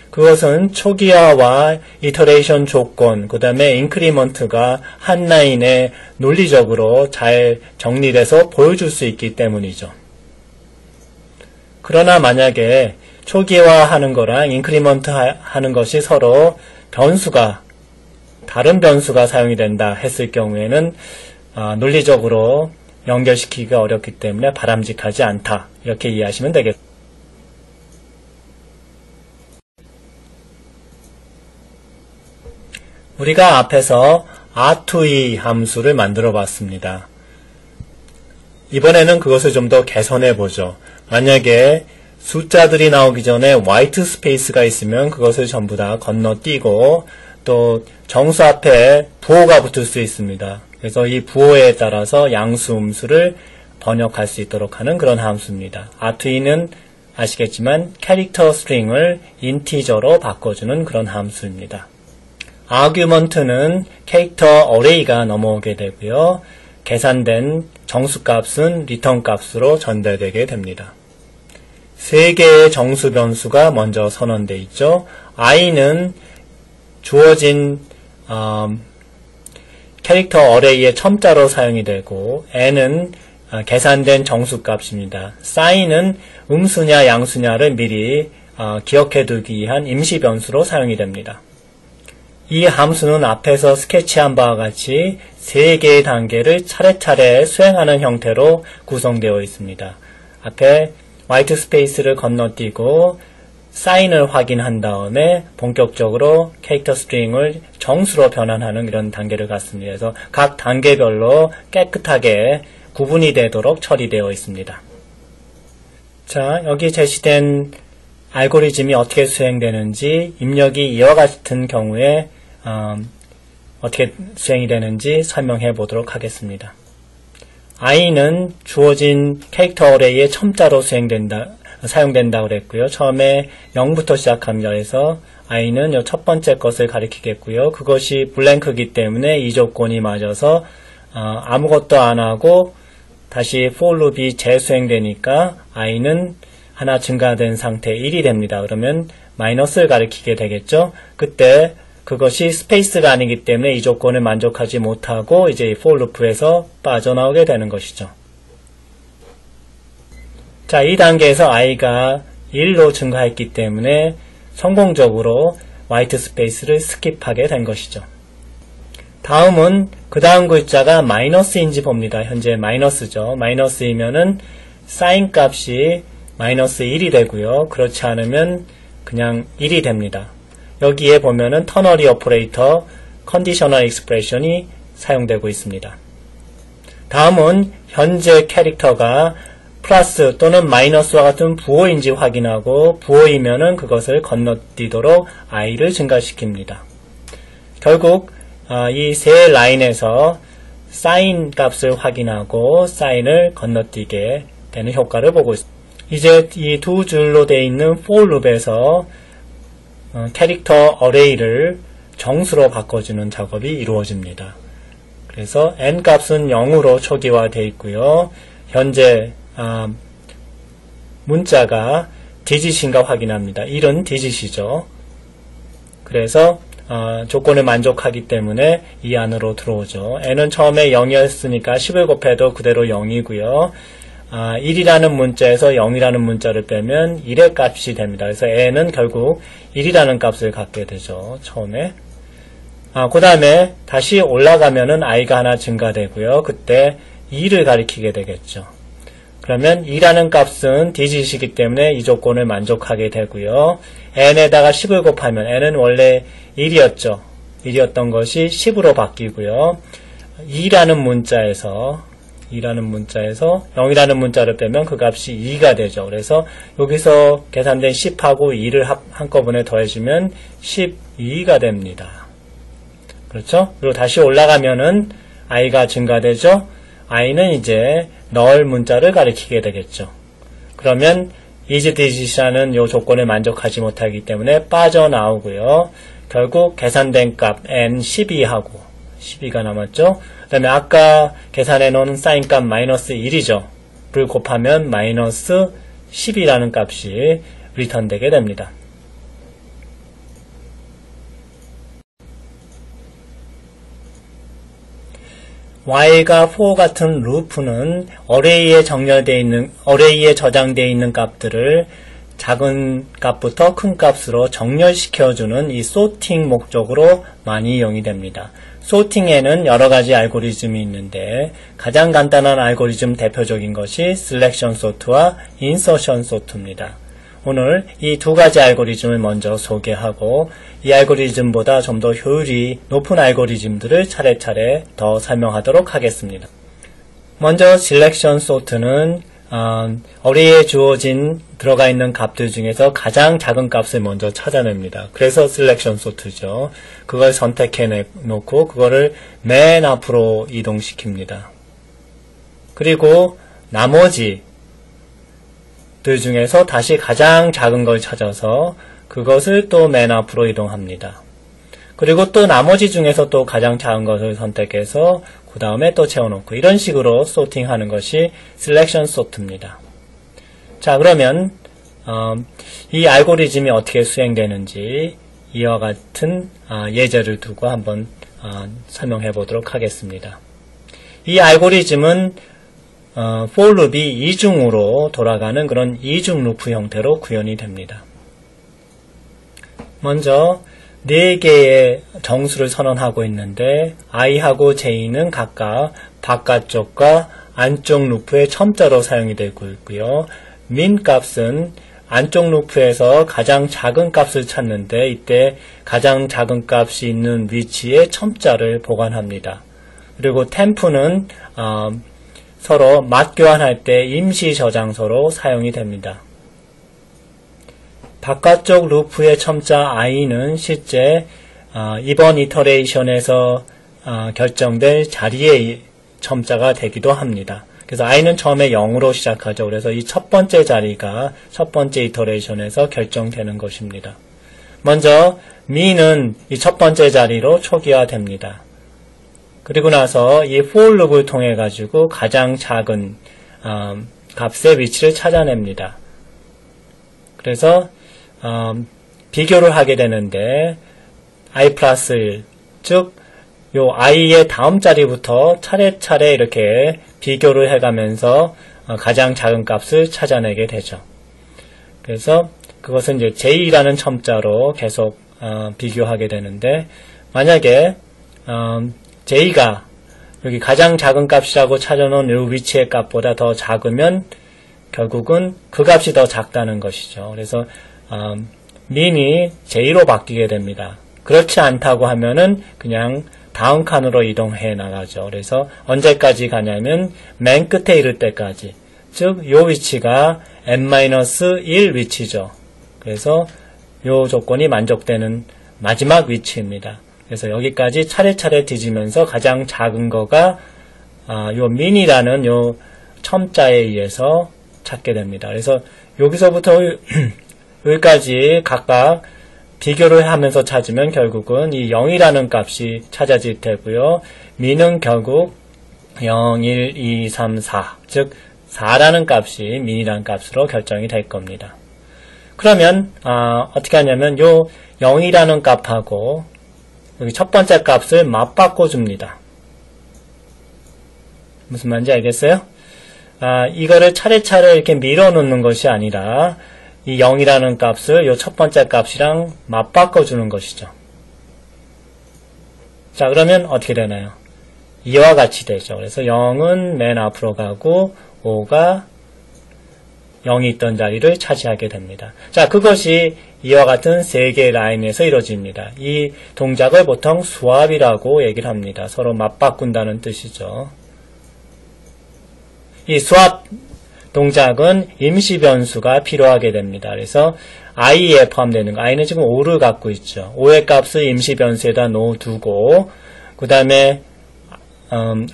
그것은 초기화와 이터레이션 조건, 그 다음에 인크리먼트가 한 라인에 논리적으로 잘 정리돼서 보여줄 수 있기 때문이죠. 그러나 만약에 초기화하는 거랑 인크리먼트 하는 것이 서로 다른 변수가 사용이 된다 했을 경우에는 논리적으로 연결시키기가 어렵기 때문에 바람직하지 않다. 이렇게 이해하시면 되겠습니다. 우리가 앞에서 R2E 함수를 만들어 봤습니다. 이번에는 그것을 좀 더 개선해 보죠. 만약에 숫자들이 나오기 전에 화이트 스페이스가 있으면 그것을 전부 다 건너뛰고 또 정수 앞에 부호가 붙을 수 있습니다. 그래서 이 부호에 따라서 양수 음수를 번역할 수 있도록 하는 그런 함수입니다. R2E는 아시겠지만 캐릭터 스트링을 인티저로 바꿔주는 그런 함수입니다. argument는 캐릭터 어레이가 넘어오게 되고요. 계산된 정수값은 리턴 값으로 전달되게 됩니다. 3개의 정수 변수가 먼저 선언되어 있죠. i는 주어진 캐릭터 어레이의 첨자로 사용이 되고 n은 계산된 정수값입니다. sign은 음수냐 양수냐를 미리 기억해 두기 위한 임시 변수로 사용이 됩니다. 이 함수는 앞에서 스케치한 바와 같이 3개의 단계를 차례차례 수행하는 형태로 구성되어 있습니다. 앞에 화이트 스페이스를 건너뛰고 사인을 확인한 다음에 본격적으로 캐릭터 스트링을 정수로 변환하는 이런 단계를 갖습니다. 그래서 각 단계별로 깨끗하게 구분이 되도록 처리되어 있습니다. 자, 여기 제시된 알고리즘이 어떻게 수행되는지, 입력이 이와 같은 경우에 어떻게 수행이 되는지 설명해 보도록 하겠습니다. i는 주어진 캐릭터 어레이의 첨자로 사용된다고 그랬고요. 처음에 0부터 시작합니다. 그래서 i는 이 첫 번째 것을 가리키겠고요. 그것이 블랭크이기 때문에 이 조건이 맞아서 아무것도 안 하고 다시 for loop이 재수행되니까 i는 하나 증가된 상태 1이 됩니다. 그러면 마이너스를 가리키게 되겠죠. 그때 그것이 스페이스가 아니기 때문에 이 조건을 만족하지 못하고 이제 이 for loop에서 빠져나오게 되는 것이죠. 자, 이 단계에서 i가 1로 증가했기 때문에 성공적으로 화이트 스페이스를 스킵하게 된 것이죠. 다음은 그 다음 글자가 마이너스인지 봅니다. 현재 마이너스죠. 마이너스이면은 사인 값이 마이너스 1이 되고요. 그렇지 않으면 그냥 1이 됩니다. 여기에 보면은 터너리 오퍼레이터 컨디셔널 익스프레션이 사용되고 있습니다. 다음은 현재 캐릭터가 플러스 또는 마이너스와 같은 부호인지 확인하고 부호이면은 그것을 건너뛰도록 i를 증가시킵니다. 결국 이 세 라인에서 사인 값을 확인하고 사인을 건너뛰게 되는 효과를 보고 있습니다. 이제 이 두 줄로 되어 있는 for loop에서 캐릭터 어레이를 정수로 바꿔주는 작업이 이루어집니다. 그래서 n 값은 0으로 초기화되어 있고요. 현재 문자가 디짓인가 확인합니다. 1은 디짓이죠. 그래서 조건을 만족하기 때문에 이 안으로 들어오죠. n은 처음에 0이었으니까 10을 곱해도 그대로 0이고요. 1이라는 문자에서 0이라는 문자를 빼면 1의 값이 됩니다. 그래서 n은 결국 1이라는 값을 갖게 되죠. 처음에. 그 다음에 다시 올라가면은 i가 하나 증가되고요. 그때 2를 가리키게 되겠죠. 그러면 2라는 값은 디짓이기 때문에 이 조건을 만족하게 되고요. n에다가 10을 곱하면 n은 원래 1이었죠. 1이었던 것이 10으로 바뀌고요. 2라는 문자에서 0이라는 문자를 빼면 그 값이 2가 되죠. 그래서 여기서 계산된 10하고 2를 한꺼번에 더해주면 12가 됩니다. 그렇죠? 그리고 다시 올라가면은 i가 증가되죠. i는 이제 null 문자를 가리키게 되겠죠. 그러면 isDigit이라는 이 조건을 만족하지 못하기 때문에 빠져나오고요. 결국 계산된 값 n 12하고 12가 남았죠. 그 다음에 아까 계산해 놓은 사인 값 마이너스 1이죠. 를 곱하면 마이너스 10이라는 값이 리턴되게 됩니다. while과 for 같은 루프는 어레이에 저장되어 있는 값들을 작은 값부터 큰 값으로 정렬시켜주는 이 sorting 목적으로 많이 이용이 됩니다. sorting에는 여러 가지 알고리즘이 있는데 가장 간단한 알고리즘 대표적인 것이 selection sort와 insertion sort입니다. 오늘 이 두 가지 알고리즘을 먼저 소개하고 이 알고리즘보다 좀 더 효율이 높은 알고리즘들을 차례차례 더 설명하도록 하겠습니다. 먼저 selection sort는 어레이에 주어진 들어가 있는 값들 중에서 가장 작은 값을 먼저 찾아냅니다. 그래서 selection sort죠. 그걸 선택해 놓고 그거를 맨 앞으로 이동시킵니다. 그리고 나머지 들 중에서 다시 가장 작은 걸 찾아서 그것을 또 맨 앞으로 이동합니다. 그리고 또 나머지 중에서 또 가장 작은 것을 선택해서 그 다음에 또 채워놓고 이런 식으로 소팅하는 것이 selection sort입니다. 자, 그러면 이 알고리즘이 어떻게 수행되는지 이와 같은 예제를 두고 한번 설명해 보도록 하겠습니다. 이 알고리즘은 for loop이 이중으로 돌아가는 그런 이중 루프 형태로 구현이 됩니다. 먼저 4개의 정수를 선언하고 있는데 i하고 j는 각각 바깥쪽과 안쪽 루프의 첨자로 사용이 되고 있고요. min 값은 안쪽 루프에서 가장 작은 값을 찾는데 이때 가장 작은 값이 있는 위치에 첨자를 보관합니다. 그리고 temp는 서로 맞교환할 때 임시 저장소로 사용이 됩니다. 바깥쪽 루프의 첨자 i는 실제 이번 이터레이션에서 결정될 자리의 첨자가 되기도 합니다. 그래서 i는 처음에 0으로 시작하죠. 그래서 이 첫 번째 자리가 첫 번째 이터레이션에서 결정되는 것입니다. 먼저 me는 이 첫 번째 자리로 초기화됩니다. 그리고 나서 이 for loop을 통해 가지고 가장 작은 값의 위치를 찾아냅니다. 그래서 비교를 하게 되는데 i 플러스 1, 즉 요 i의 다음 자리부터 차례차례 이렇게 비교를 해가면서 가장 작은 값을 찾아내게 되죠. 그래서 그것은 이제 j라는 첨자로 계속 비교하게 되는데, 만약에 j가 여기 가장 작은 값이라고 찾아놓은 이 위치의 값보다 더 작으면 결국은 그 값이 더 작다는 것이죠. 그래서 min이 j로 바뀌게 됩니다. 그렇지 않다고 하면은 그냥 다음 칸으로 이동해 나가죠. 그래서 언제까지 가냐면 맨 끝에 이를 때까지, 즉 요 위치가 n-1 위치죠. 그래서 요 조건이 만족되는 마지막 위치입니다. 그래서 여기까지 차례차례 뒤지면서 가장 작은 거가 요 min이라는 요 첨자에 의해서 찾게 됩니다. 그래서 여기서부터 여기까지 각각 비교를 하면서 찾으면 결국은 이 0이라는 값이 찾아질 테고요. min은 결국 0, 1, 2, 3, 4, 즉 4라는 값이 min이라는 값으로 결정이 될 겁니다. 그러면 어떻게 하냐면 요 0이라는 값하고 여기 첫 번째 값을 맞바꿔 줍니다. 무슨 말인지 알겠어요? 이거를 차례차례 이렇게 밀어 놓는 것이 아니라 이 0이라는 값을 요 첫 번째 값이랑 맞바꿔 주는 것이죠. 자, 그러면 어떻게 되나요? 이와 같이 되죠. 그래서 0은 맨 앞으로 가고 5가 0이 있던 자리를 차지하게 됩니다. 자, 그것이 이와 같은 세 개의 라인에서 이루어집니다. 이 동작을 보통 swap이라고 얘기를 합니다. 서로 맞바꾼다는 뜻이죠. 이 swap 동작은 임시 변수가 필요하게 됩니다. 그래서 i에 포함되는 거, i는 지금 5를 갖고 있죠. 5의 값을 임시 변수에다 놓아두고 그 다음에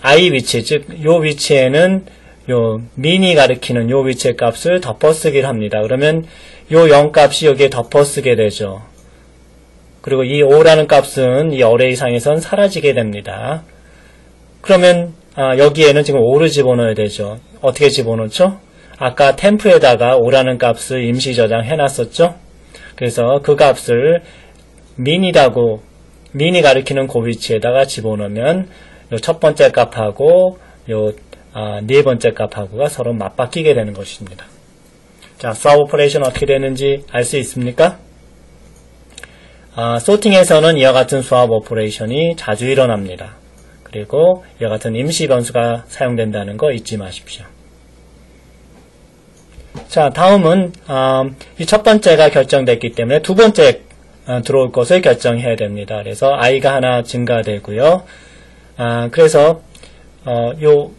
i 위치, 즉 요 위치에는 요 min이 가리키는 요 위치의 값을 덮어쓰기를 합니다. 그러면 요 0 값이 여기에 덮어쓰게 되죠. 그리고 이 5라는 값은 이 어레이 상에선 사라지게 됩니다. 그러면 여기에는 지금 5를 집어넣어야 되죠. 어떻게 집어넣죠? 아까 템프에다가 5라는 값을 임시 저장해 놨었죠? 그래서 그 값을 min이 가리키는 그 위치에다가 집어넣으면 요 첫 번째 값하고 요 네 번째 값하고가 서로 맞바뀌게 되는 것입니다. 자, swap 오퍼레이션 어떻게 되는지 알 수 있습니까? 소팅에서는 이와 같은 swap 오퍼레이션이 자주 일어납니다. 그리고 이와 같은 임시 변수가 사용된다는 거 잊지 마십시오. 자, 다음은 이 첫 번째가 결정됐기 때문에 두 번째 들어올 것을 결정해야 됩니다. 그래서 i가 하나 증가되고요. 그래서 요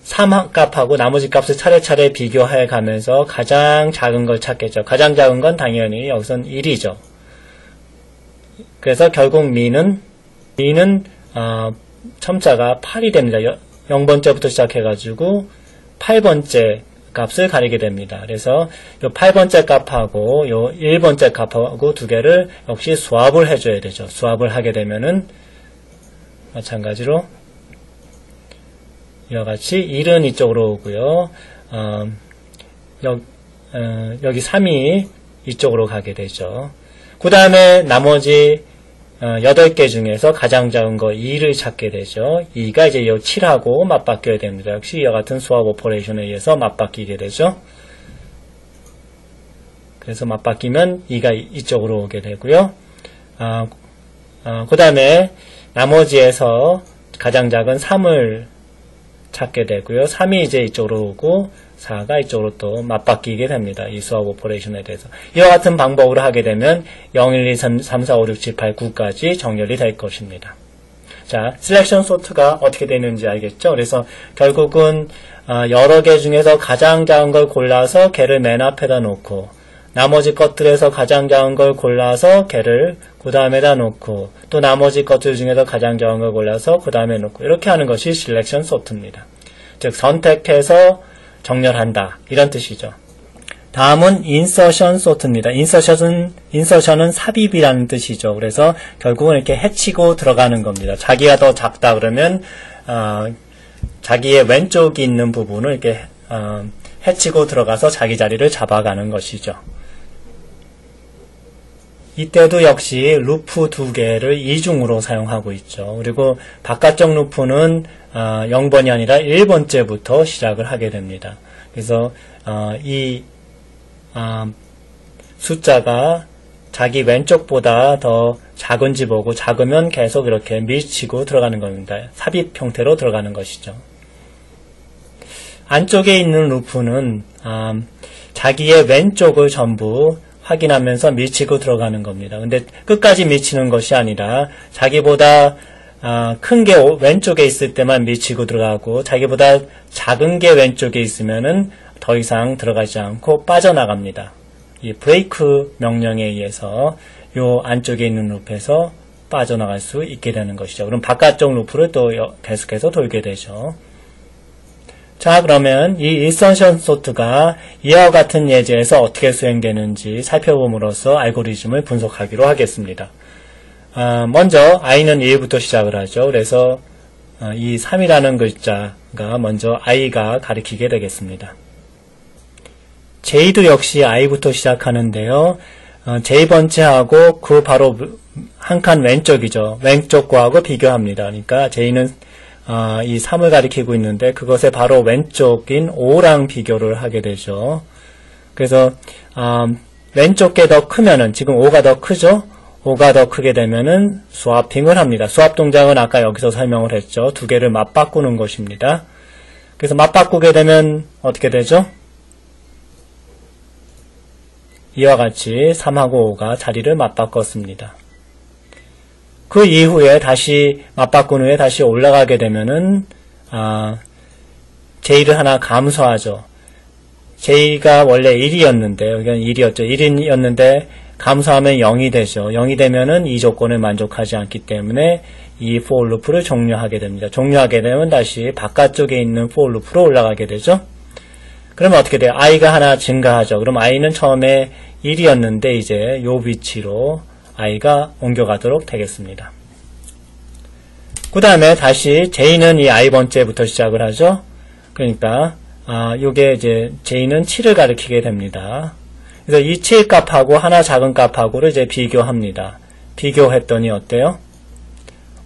3값하고 나머지 값을 차례차례 비교해 가면서 가장 작은 걸 찾겠죠. 가장 작은 건 당연히 여기선 1이죠. 그래서 결국 min은 첨자가 8이 됩니다. 0번째부터 시작해가지고 8번째 값을 가리게 됩니다. 그래서 요 8번째 값하고 요 1번째 값하고 두 개를 역시 swap을 해줘야 되죠. swap을 하게 되면은 마찬가지로 이와 같이 1은 이쪽으로 오고요. 여기 3이 이쪽으로 가게 되죠. 그 다음에 나머지 8개 중에서 가장 작은 거 2를 찾게 되죠. 2가 이제 이 7하고 맞바뀌어야 됩니다. 역시 이와 같은 swap 오퍼레이션에 의해서 맞바뀌게 되죠. 그래서 맞바뀌면 2가 이쪽으로 오게 되고요. 그 다음에 나머지에서 가장 작은 3을 찾게 되고요. 3이 이제 이쪽으로 오고 4가 이쪽으로 또 맞바뀌게 됩니다. 이 swap 오퍼레이션에 대해서. 이와 같은 방법으로 하게 되면 0, 1, 2, 3, 4, 5, 6, 7, 8, 9까지 정렬이 될 것입니다. 자, 셀렉션 소트가 어떻게 되는지 알겠죠? 그래서 결국은 여러 개 중에서 가장 작은 걸 골라서 걔를 맨 앞에다 놓고 나머지 것들에서 가장 작은 걸 골라서 걔를 그 다음에다 놓고 또 나머지 것들 중에서 가장 작은 걸 골라서 그 다음에 놓고 이렇게 하는 것이 셀렉션 소트입니다. 즉 선택해서 정렬한다 이런 뜻이죠. 다음은 인서션 소트입니다. 인서션은 삽입이라는 뜻이죠. 그래서 결국은 이렇게 해치고 들어가는 겁니다. 자기가 더 작다 그러면 자기의 왼쪽이 있는 부분을 이렇게 해치고 들어가서 자기 자리를 잡아가는 것이죠. 이때도 역시 루프 두 개를 이중으로 사용하고 있죠. 그리고 바깥쪽 루프는 0번이 아니라 1번째부터 시작을 하게 됩니다. 그래서 이 숫자가 자기 왼쪽보다 더 작은지 보고 작으면 계속 이렇게 밀치고 들어가는 겁니다. 삽입 형태로 들어가는 것이죠. 안쪽에 있는 루프는 자기의 왼쪽을 전부 확인하면서 밀치고 들어가는 겁니다. 근데 끝까지 밀치는 것이 아니라 자기보다 큰 게 왼쪽에 있을 때만 밀치고 들어가고 자기보다 작은 게 왼쪽에 있으면은 더 이상 들어가지 않고 빠져나갑니다. 이 브레이크 명령에 의해서 요 안쪽에 있는 루프에서 빠져나갈 수 있게 되는 것이죠. 그럼 바깥쪽 루프를 또 계속해서 돌게 되죠. 자, 그러면 이 인서션 소트가 이와 같은 예제에서 어떻게 수행되는지 살펴봄으로써 알고리즘을 분석하기로 하겠습니다. 먼저 i는 1부터 시작을 하죠. 그래서 이 3이라는 글자가 먼저 i가 가리키게 되겠습니다. j도 역시 i부터 시작하는데요. j번째하고 그 바로 한 칸 왼쪽이죠. 왼쪽 거하고 비교합니다. 그러니까 j는 이 3을 가리키고 있는데 그것의 바로 왼쪽인 5랑 비교를 하게 되죠. 그래서 왼쪽 게 더 크면은 지금 5가 더 크죠. 5가 더 크게 되면은 스와핑을 합니다. 스왑 동작은 아까 여기서 설명을 했죠. 두 개를 맞바꾸는 것입니다. 그래서 맞바꾸게 되면 어떻게 되죠? 이와 같이 3하고 5가 자리를 맞바꿨습니다. 그 이후에 다시 맞바꾼 후에 다시 올라가게 되면은 j를 하나 감소하죠. j가 원래 1이었는데 여기는 1이었죠. 1이었는데 감소하면 0이 되죠. 0이 되면은 이 조건을 만족하지 않기 때문에 이 for loop를 종료하게 됩니다. 종료하게 되면 다시 바깥쪽에 있는 for loop로 올라가게 되죠. 그러면 어떻게 돼요? i가 하나 증가하죠. 그럼 i는 처음에 1이었는데 이제 요 위치로 i가 옮겨가도록 되겠습니다. 그 다음에 다시 j는 이 i번째부터 시작을 하죠. 그러니까 요게 이제 j는 7을 가리키게 됩니다. 그래서 이 7 값하고 하나 작은 값하고를 이제 비교합니다. 비교했더니 어때요?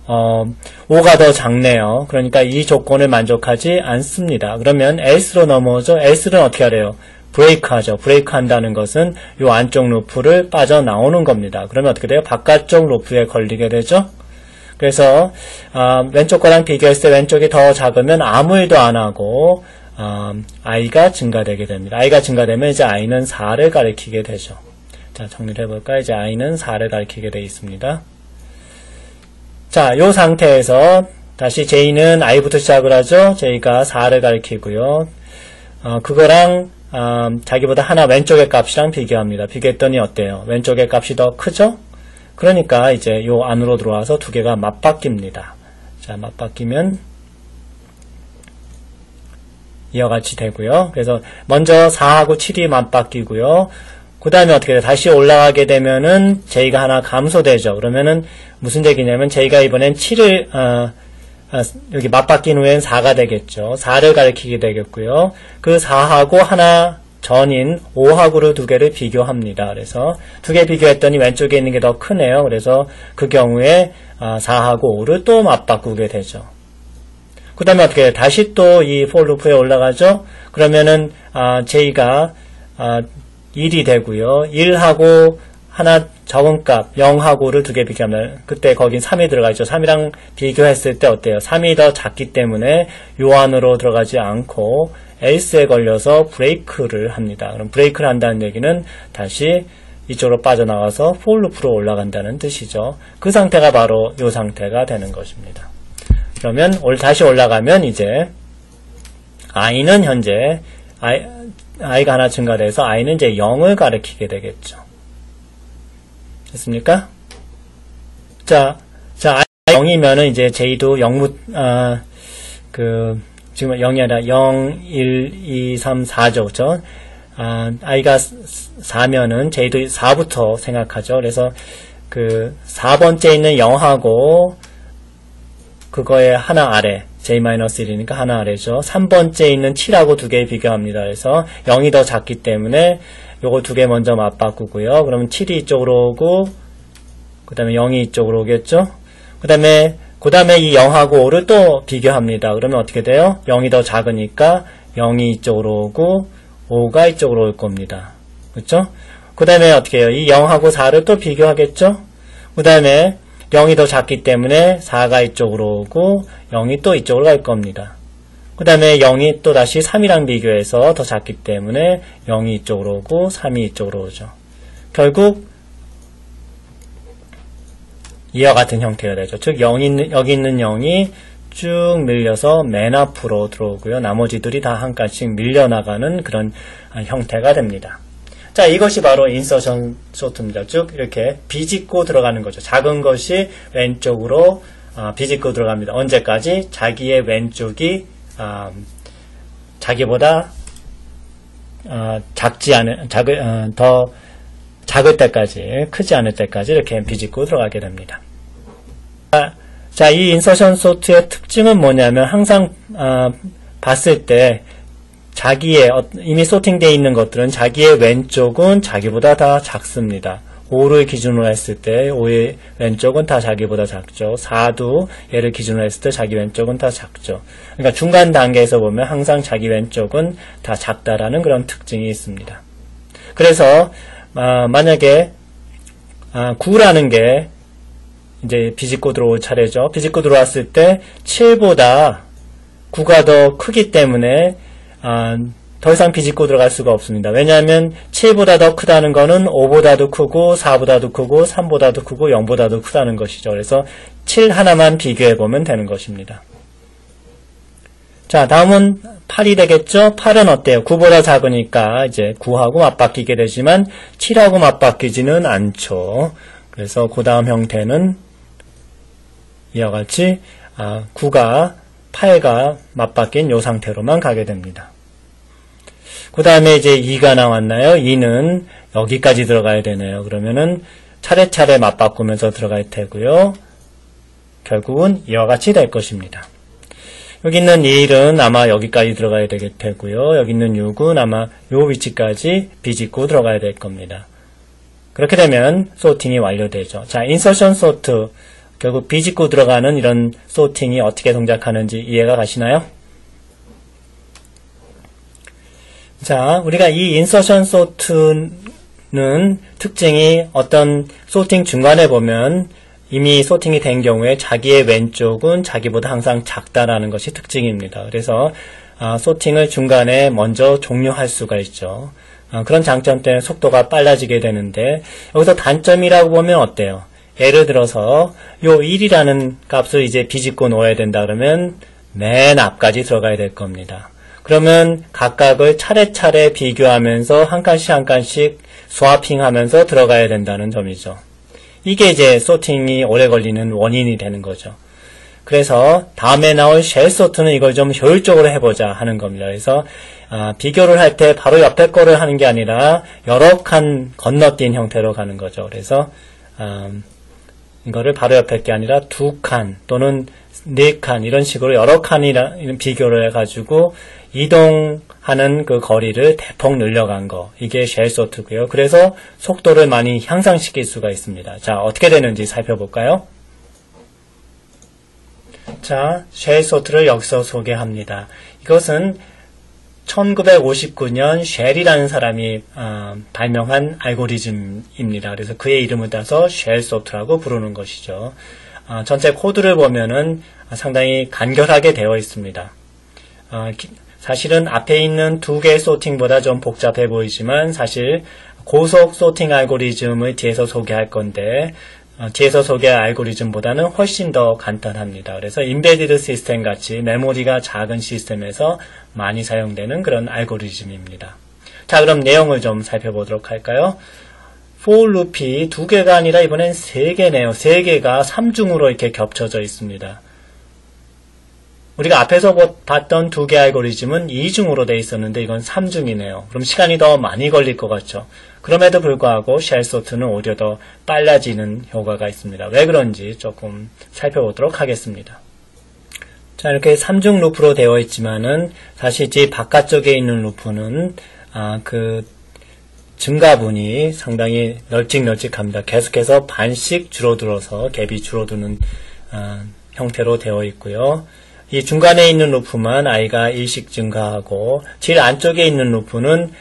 5가 더 작네요. 그러니까 이 조건을 만족하지 않습니다. 그러면 else로 넘어오죠. else는 어떻게 하래요? 브레이크 하죠. 브레이크 한다는 것은 요 안쪽 루프를 빠져나오는 겁니다. 그러면 어떻게 돼요? 바깥쪽 루프에 걸리게 되죠. 그래서 왼쪽 거랑 비교했을 때 왼쪽이 더 작으면 아무 일도 안 하고 i가 증가되게 됩니다. i가 증가되면 이제 i는 4를 가리키게 되죠. 자, 정리를 해볼까요? 이제 i는 4를 가리키게 되어 있습니다. 자, 요 상태에서 다시 j는 i부터 시작을 하죠. j가 4를 가리키고요. 그거랑 자기보다 하나 왼쪽의 값이랑 비교합니다. 비교했더니 어때요? 왼쪽의 값이 더 크죠? 그러니까 이제 요 안으로 들어와서 두 개가 맞바뀝니다. 자, 맞바뀌면 이와 같이 되고요. 그래서 먼저 4하고 7이 맞바뀌고요. 그 다음에 어떻게 돼요? 다시 올라가게 되면은 j가 하나 감소되죠. 그러면은 무슨 얘기냐면 j가 이번엔 7을 여기 맞바뀐 후엔 4가 되겠죠. 4를 가리키게 되겠고요. 그 4하고 하나 전인 5하고를 두 개를 비교합니다. 그래서 두 개 비교했더니 왼쪽에 있는 게 더 크네요. 그래서 그 경우에 4하고 5를 또 맞바꾸게 되죠. 그 다음에 어떻게 해요? 다시 또 이 for loop에 올라가죠. 그러면은 j가 1이 되고요. 1하고 하나 적은 값 0하고를 두 개 비교하면 그때 거긴 3이 들어가죠. 3이랑 비교했을 때 어때요? 3이 더 작기 때문에 요 안으로 들어가지 않고 else에 걸려서 브레이크를 합니다. 그럼 브레이크를 한다는 얘기는 다시 이쪽으로 빠져나가서 for loop로 올라간다는 뜻이죠. 그 상태가 바로 이 상태가 되는 것입니다. 그러면 다시 올라가면 이제 i는 현재 i가 하나 증가돼서 i는 이제 0을 가리키게 되겠죠. 됐습니까? 자, i 0이면은 이제 j도 0, 지금 0이 아니라 0, 1, 2, 3, 4죠. 그죠? i가 4면은 j도 4부터 생각하죠. 그래서 4번째 있는 0하고 그거의 하나 아래, j-1이니까 하나 아래죠. 3번째 있는 7하고 두 개 비교합니다. 그래서 0이 더 작기 때문에 요거 두 개 먼저 맞바꾸고요. 그러면 7이 이쪽으로 오고, 그 다음에 0이 이쪽으로 오겠죠? 그 다음에 이 0하고 5를 또 비교합니다. 그러면 어떻게 돼요? 0이 더 작으니까 0이 이쪽으로 오고, 5가 이쪽으로 올 겁니다. 그렇죠? 그 다음에 어떻게 해요? 이 0하고 4를 또 비교하겠죠? 그 다음에 0이 더 작기 때문에 4가 이쪽으로 오고 0이 또 이쪽으로 갈 겁니다. 그 다음에 0이 또 다시 3이랑 비교해서 더 작기 때문에 0이 이쪽으로 오고 3이 이쪽으로 오죠. 결국 이와 같은 형태가 되죠. 즉 여기 있는 0이 쭉 밀려서 맨 앞으로 들어오고요. 나머지들이 다 한 칸씩 밀려나가는 그런 형태가 됩니다. 자, 이것이 바로 인서션 소트입니다. 쭉 이렇게 비집고 들어가는 거죠. 작은 것이 왼쪽으로 비집고 들어갑니다. 언제까지? 자기의 왼쪽이 자기보다 더 작을 때까지, 크지 않을 때까지 이렇게 비집고 들어가게 됩니다. 자, 이 인서션 소트의 특징은 뭐냐면 항상 봤을 때 자기의 이미 소팅되어 있는 것들은 자기의 왼쪽은 자기보다 다 작습니다. 5를 기준으로 했을 때 5의 왼쪽은 다 자기보다 작죠. 4도 얘를 기준으로 했을 때 자기 왼쪽은 다 작죠. 그러니까 중간 단계에서 보면 항상 자기 왼쪽은 다 작다라는 그런 특징이 있습니다. 그래서 만약에 9라는 게 이제 비집고 들어올 차례죠. 비집고 들어왔을 때 7보다 9가 더 크기 때문에 더 이상 비집고 들어갈 수가 없습니다. 왜냐하면 7보다 더 크다는 거는 5보다도 크고 4보다도 크고 3보다도 크고 0보다도 크다는 것이죠. 그래서 7 하나만 비교해 보면 되는 것입니다. 자, 다음은 8이 되겠죠? 8은 어때요? 9보다 작으니까 이제 9하고 맞바뀌게 되지만 7하고 맞바뀌지는 않죠. 그래서 그 다음 형태는 이와 같이 9가 8가 맞바뀐 이 상태로만 가게 됩니다. 그 다음에 이제 2가 나왔나요? 2는 여기까지 들어가야 되네요. 그러면은 차례차례 맞바꾸면서 들어갈 테고요. 결국은 이와 같이 될 것입니다. 여기 있는 1은 아마 여기까지 들어가야 되겠고요. 여기 있는 6은 아마 이 위치까지 비집고 들어가야 될 겁니다. 그렇게 되면 소팅이 완료되죠. 자, 인서션 소트, 결국 비집고 들어가는 이런 소팅이 어떻게 동작하는지 이해가 가시나요? 자, 우리가 이 인서션 소트는 특징이 어떤 소팅 중간에 보면 이미 소팅이 된 경우에 자기의 왼쪽은 자기보다 항상 작다라는 것이 특징입니다. 그래서 소팅을 중간에 먼저 종료할 수가 있죠. 그런 장점 때문에 속도가 빨라지게 되는데 여기서 단점이라고 보면 어때요? 예를 들어서 요 1이라는 값을 이제 비집고 놓아야 된다 그러면 맨 앞까지 들어가야 될 겁니다. 그러면 각각을 차례차례 비교하면서 한 칸씩 한 칸씩 스와핑하면서 들어가야 된다는 점이죠. 이게 이제 소팅이 오래 걸리는 원인이 되는 거죠. 그래서 다음에 나올 쉘 소트는 이걸 좀 효율적으로 해보자 하는 겁니다. 그래서 비교를 할 때 바로 옆에 거를 하는 게 아니라 여러 칸 건너뛴 형태로 가는 거죠. 그래서 이거를 바로 옆에 게 아니라 2칸 또는 4칸 이런 식으로 여러 칸이랑 비교를 해가지고 이동하는 그 거리를 대폭 늘려간 거, 이게 쉘 소트고요. 그래서 속도를 많이 향상시킬 수가 있습니다. 자, 어떻게 되는지 살펴볼까요? 자, 쉘 소트를 여기서 소개합니다. 이것은 1959년 쉘이라는 사람이 발명한 알고리즘입니다. 그래서 그의 이름을 따서 쉘 소트라고 부르는 것이죠. 전체 코드를 보면은 상당히 간결하게 되어 있습니다. 사실은 앞에 있는 두 개의 소팅보다 좀 복잡해 보이지만 사실 고속 소팅 알고리즘을 뒤에서 소개할 건데 뒤에서 소개할 알고리즘보다는 훨씬 더 간단합니다. 그래서 인베디드 시스템 같이 메모리가 작은 시스템에서 많이 사용되는 그런 알고리즘입니다. 자, 그럼 내용을 좀 살펴보도록 할까요? for loop이 2개가 아니라 이번엔 3개네요. 3개가 3중으로 이렇게 겹쳐져 있습니다. 우리가 앞에서 봤던 2개 알고리즘은 2중으로 되어 있었는데 이건 3중이네요. 그럼 시간이 더 많이 걸릴 것 같죠. 그럼에도 불구하고 쉘 소트는 오히려 더 빨라지는 효과가 있습니다. 왜 그런지 조금 살펴보도록 하겠습니다. 자, 이렇게 3중 루프로 되어 있지만은 사실 제 바깥쪽에 있는 루프는 그 증가분이 상당히 널찍널찍합니다. 계속해서 반씩 줄어들어서 갭이 줄어드는 형태로 되어 있고요. 이 중간에 있는 루프만 i가 1씩 증가하고 제일 안쪽에 있는 루프는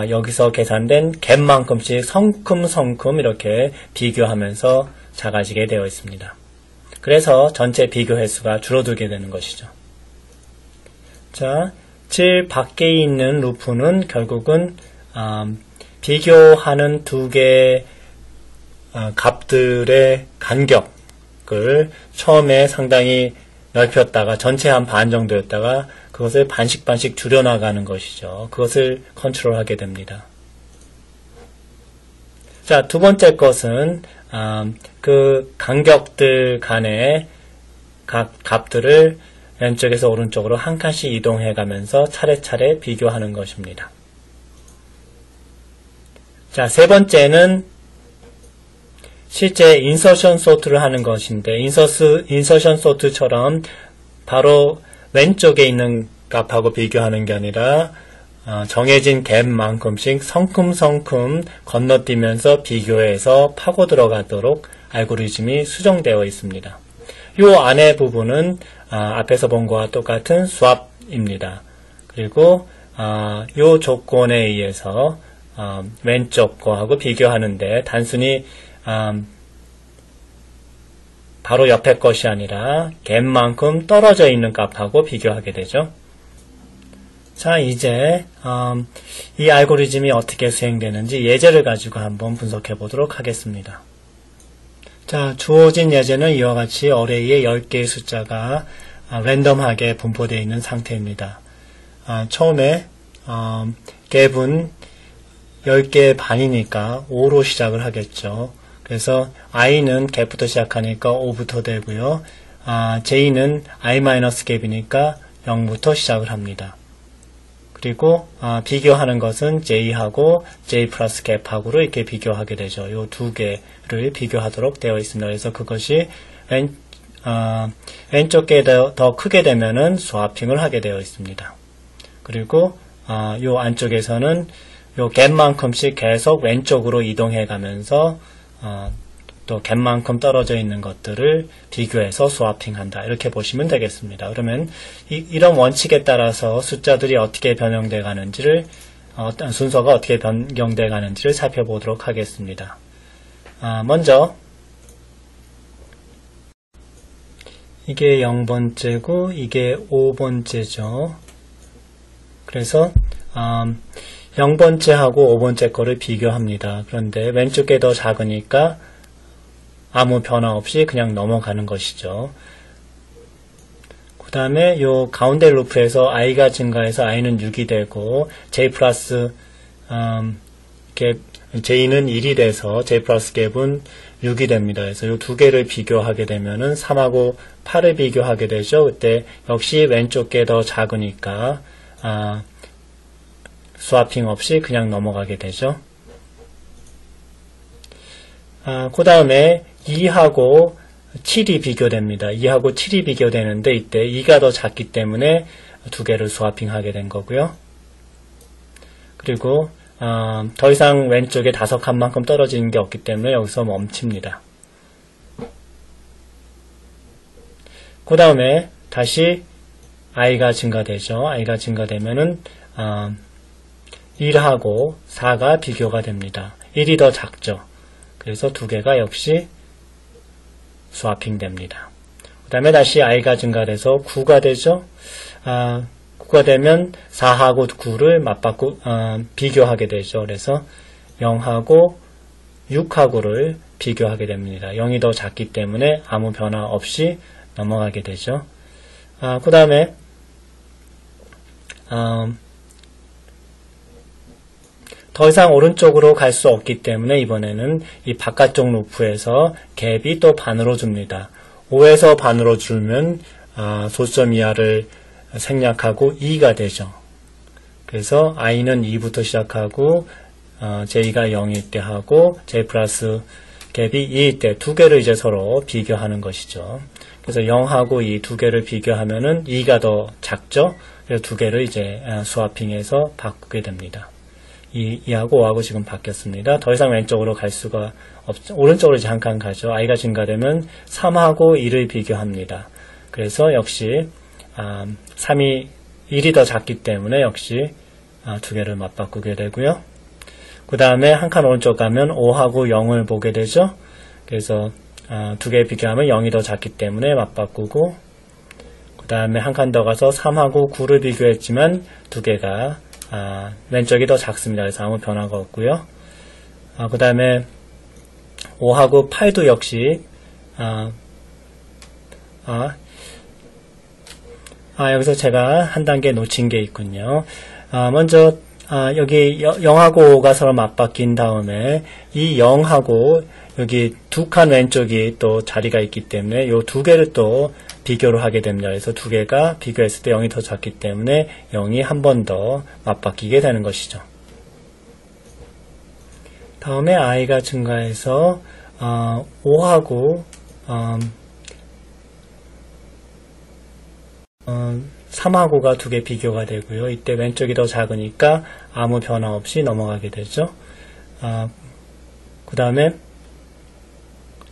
여기서 계산된 갭만큼씩 성큼성큼 이렇게 비교하면서 작아지게 되어 있습니다. 그래서 전체 비교 횟수가 줄어들게 되는 것이죠. 자, 제일 밖에 있는 루프는 결국은 비교하는 2개의 값들의 간격을 처음에 상당히 넓혔다가 전체 한 반 정도였다가 그것을 반씩 줄여나가는 것이죠. 그것을 컨트롤하게 됩니다. 자, 두 번째 것은 그 간격들 간의 각 값들을 왼쪽에서 오른쪽으로 한 칸씩 이동해 가면서 차례차례 비교하는 것입니다. 자, 세 번째는 실제 인서션 소트를 하는 것인데 인서션 소트처럼 바로 왼쪽에 있는 값하고 비교하는 게 아니라 정해진 갭만큼씩 성큼성큼 건너뛰면서 비교해서 파고 들어가도록 알고리즘이 수정되어 있습니다. 이 안의 부분은 앞에서 본 것과 똑같은 swap입니다. 그리고 이 조건에 의해서 왼쪽 거하고 비교하는데 단순히 바로 옆에 것이 아니라 갭만큼 떨어져 있는 값하고 비교하게 되죠. 자, 이제 이 알고리즘이 어떻게 수행되는지 예제를 가지고 한번 분석해 보도록 하겠습니다. 자, 주어진 예제는 이와 같이 어레이에 10개의 숫자가 랜덤하게 분포되어 있는 상태입니다. 처음에 갭은 10개 반이니까 5로 시작을 하겠죠. 그래서 i는 갭부터 시작하니까 5부터 되고요. j는 i-갭이니까 0부터 시작을 합니다. 그리고 비교하는 것은 j하고 j 플러스 갭하고로 이렇게 비교하게 되죠. 이 두 개를 비교하도록 되어 있습니다. 그래서 그것이 왼쪽 게 더 크게 되면은 스와핑을 하게 되어 있습니다. 그리고 이 안쪽에서는 이 갭만큼씩 계속 왼쪽으로 이동해 가면서 또 갭만큼 떨어져 있는 것들을 비교해서 스와핑한다. 이렇게 보시면 되겠습니다. 그러면 이런 원칙에 따라서 숫자들이 어떻게 변형돼 가는지를 어떤 순서가 어떻게 변경돼 가는지를 살펴보도록 하겠습니다. 먼저 이게 0번째고 이게 5번째죠. 그래서 0번째하고 5번째 거를 비교합니다. 그런데 왼쪽 게 더 작으니까 아무 변화 없이 그냥 넘어가는 것이죠. 그 다음에 요 가운데 루프에서 i가 증가해서 i는 6이 되고 j 플러스 갭 j는 1이 돼서 j 플러스 갭은 6이 됩니다. 그래서 요 두 개를 비교하게 되면은 3하고 8을 비교하게 되죠. 그때 역시 왼쪽 게 더 작으니까 스와핑 없이 그냥 넘어가게 되죠. 그 다음에 2하고 7이 비교됩니다. 2하고 7이 비교되는데 이때 2가 더 작기 때문에 두 개를 스와핑하게 된 거고요. 그리고 더 이상 왼쪽에 5칸만큼 떨어지는 게 없기 때문에 여기서 멈춥니다. 그 다음에 다시 i가 증가되죠. i가 증가되면은 1하고 4가 비교가 됩니다. 1이 더 작죠. 그래서 두 개가 역시 스와핑 됩니다. 그 다음에 다시 i가 증가돼서 9가 되죠. 9가 되면 4하고 9를 비교하게 되죠. 그래서 0하고 6하고를 비교하게 됩니다. 0이 더 작기 때문에 아무 변화 없이 넘어가게 되죠. 그 다음에 더 이상 오른쪽으로 갈 수 없기 때문에 이번에는 이 바깥쪽 루프에서 갭이 또 반으로 줍니다. 5에서 반으로 줄면 소수점 이하를 생략하고 2가 되죠. 그래서 i는 2부터 시작하고 j가 0일 때 하고 j 플러스 갭이 2일 때 두 개를 이제 서로 비교하는 것이죠. 그래서 0하고 2 두 개를 비교하면은 2가 더 작죠. 그래서 두 개를 이제 스와핑해서 바꾸게 됩니다. 2하고 5하고 지금 바뀌었습니다. 더 이상 왼쪽으로 갈 수가 없죠. 오른쪽으로 이제 한 칸 가죠. i가 증가되면 3하고 2를 비교합니다. 그래서 역시 3이 1이 더 작기 때문에 역시 두 개를 맞바꾸게 되고요. 그 다음에 한 칸 오른쪽 가면 5하고 0을 보게 되죠. 그래서 두 개 비교하면 0이 더 작기 때문에 맞바꾸고, 그 다음에 한 칸 더 가서 3하고 9를 비교했지만 두 개가 왼쪽이 더 작습니다. 그래서 아무 변화가 없고요. 그 다음에 5하고 8도 역시 여기서 제가 한 단계 놓친 게 있군요. 먼저 여기 0하고 5가 서로 맞바뀐 다음에 이 0하고 여기 두 칸 왼쪽이 또 자리가 있기 때문에 이 두 개를 또 비교를 하게 됩니다. 그래서 두 개가 비교했을 때 0이 더 작기 때문에 0이 한 번 더 맞바뀌게 되는 것이죠. 다음에 i가 증가해서 5하고 3하고가 두 개 비교가 되고요. 이때 왼쪽이 더 작으니까 아무 변화 없이 넘어가게 되죠. 그 다음에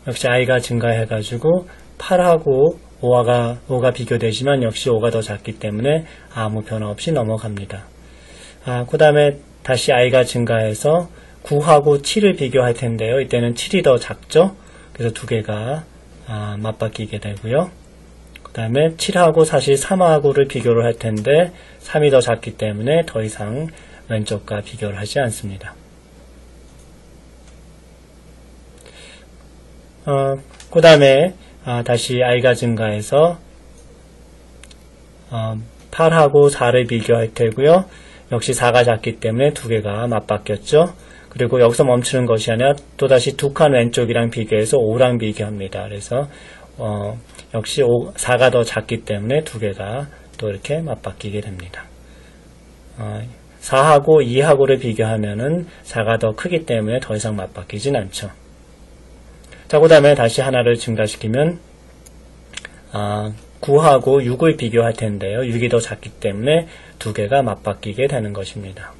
역시 i가 증가해가지고 8하고 5가 비교되지만 역시 5가 더 작기 때문에 아무 변화 없이 넘어갑니다. 그 다음에 다시 i가 증가해서 9하고 7을 비교할 텐데요. 이때는 7이 더 작죠. 그래서 두 개가 맞바뀌게 되고요. 그 다음에 7하고 사실 3하고를 비교를 할 텐데 3이 더 작기 때문에 더 이상 왼쪽과 비교를 하지 않습니다. 그 다음에 다시 i가 증가해서 8하고 4를 비교할 테고요. 역시 4가 작기 때문에 두 개가 맞바뀌었죠. 그리고 여기서 멈추는 것이 아니라 또다시 두 칸 왼쪽이랑 비교해서 5랑 비교합니다. 그래서 역시 4가 더 작기 때문에 두 개가 또 이렇게 맞바뀌게 됩니다. 4하고 2하고를 비교하면은 4가 더 크기 때문에 더 이상 맞바뀌진 않죠. 자, 그 다음에 다시 하나를 증가시키면 9하고 6을 비교할 텐데요. 6이 더 작기 때문에 두 개가 맞바뀌게 되는 것입니다.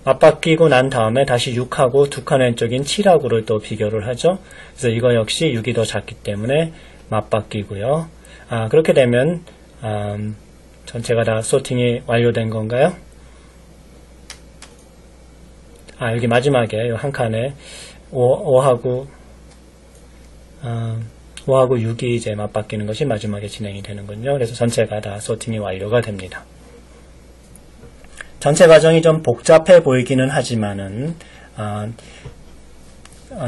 맞바뀌고 난 다음에 다시 6하고 두 칸 왼쪽인 7하고를 또 비교를 하죠. 그래서 이거 역시 6이 더 작기 때문에 맞바뀌고요. 그렇게 되면 전체가 다 소팅이 완료된 건가요? 여기 마지막에 한 칸에 5하고 6이 이제 맞바뀌는 것이 마지막에 진행이 되는군요. 그래서 전체가 다 소팅이 완료가 됩니다. 전체 과정이 좀 복잡해 보이기는 하지만은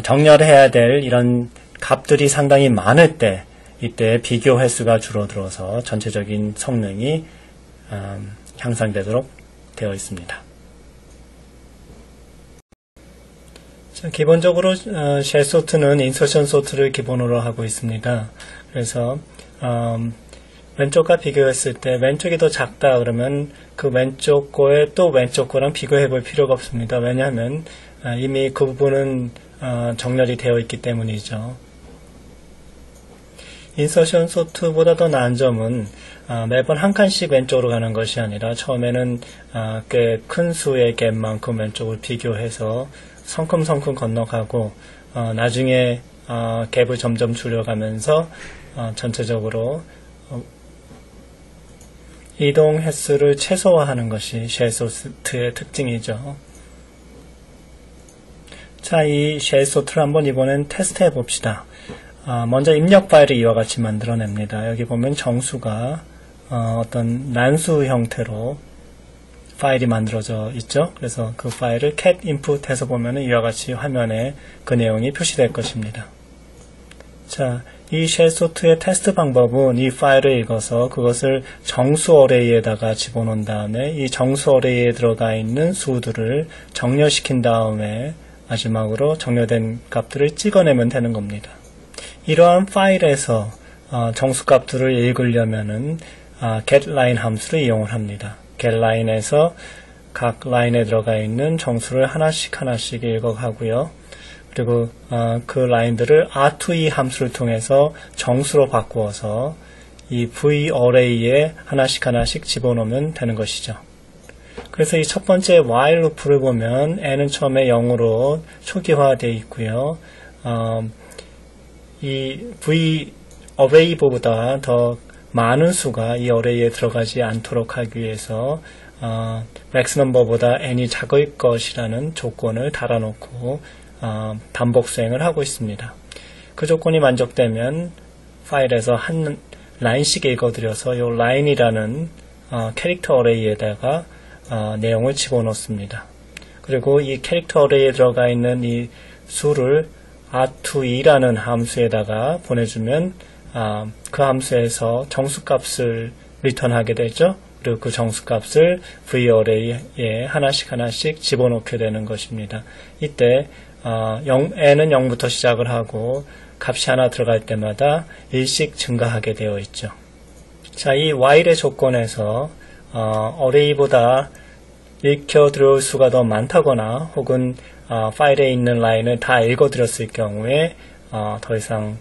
정렬해야 될 이런 값들이 상당히 많을 때 이때 비교 횟수가 줄어들어서 전체적인 성능이 향상되도록 되어 있습니다. 자, 기본적으로 쉘 소트는 인서션 소트를 기본으로 하고 있습니다. 그래서 왼쪽과 비교했을 때 왼쪽이 더 작다 그러면 그 왼쪽 거에 또 왼쪽 거랑 비교해 볼 필요가 없습니다. 왜냐하면 이미 그 부분은 정렬이 되어 있기 때문이죠. 인서션 소트보다 더 나은 점은 매번 한 칸씩 왼쪽으로 가는 것이 아니라 처음에는 꽤 큰 수의 갭만큼 왼쪽을 비교해서 성큼성큼 건너가고 나중에 갭을 점점 줄여가면서 전체적으로 이동 횟수를 최소화하는 것이 쉘 소트의 특징이죠. 자, 이 쉘 소트를 한번 이번엔 테스트해 봅시다. 먼저 입력 파일을 이와 같이 만들어냅니다. 여기 보면 정수가 어떤 난수 형태로 파일이 만들어져 있죠. 그래서 그 파일을 cat input 해서 보면은 이와 같이 화면에 그 내용이 표시될 것입니다. 자, 이 쉘소트의 테스트 방법은 이 파일을 읽어서 그것을 정수 어레이에다가 집어넣은 다음에 이 정수 어레이에 들어가 있는 수들을 정렬시킨 다음에 마지막으로 정렬된 값들을 찍어내면 되는 겁니다. 이러한 파일에서 정수값들을 읽으려면은 getLine 함수를 이용을 합니다. getLine에서 각 라인에 들어가 있는 정수를 하나씩 읽어가고요. 그리고 그 라인들을 R2E 함수를 통해서 정수로 바꾸어서 이 V-array에 하나씩 집어넣으면 되는 것이죠. 그래서 이 첫 번째 while 루프를 보면 n은 처음에 0으로 초기화되어 있고요. 이 V-array보다 더 많은 수가 이 array에 들어가지 않도록 하기 위해서 max number보다 n이 작을 것이라는 조건을 달아놓고 반복 수행을 하고 있습니다. 그 조건이 만족되면 파일에서 한 라인씩 읽어드려서 이 라인이라는 캐릭터 어레이에다가 내용을 집어넣습니다. 그리고 이 캐릭터 어레이에 들어가 있는 이 수를 R2E라는 함수에다가 보내주면 그 함수에서 정수값을 리턴하게 되죠. 그리고 그 정수값을 V-array에 하나씩 집어넣게 되는 것입니다. 이때 n은 0부터 시작을 하고 값이 하나 들어갈 때마다 1씩 증가하게 되어 있죠. 자, 이 while의 조건에서 array보다 읽혀 들어올 수가 더 많다거나 혹은 파일에 있는 라인을 다 읽어드렸을 경우에 더 이상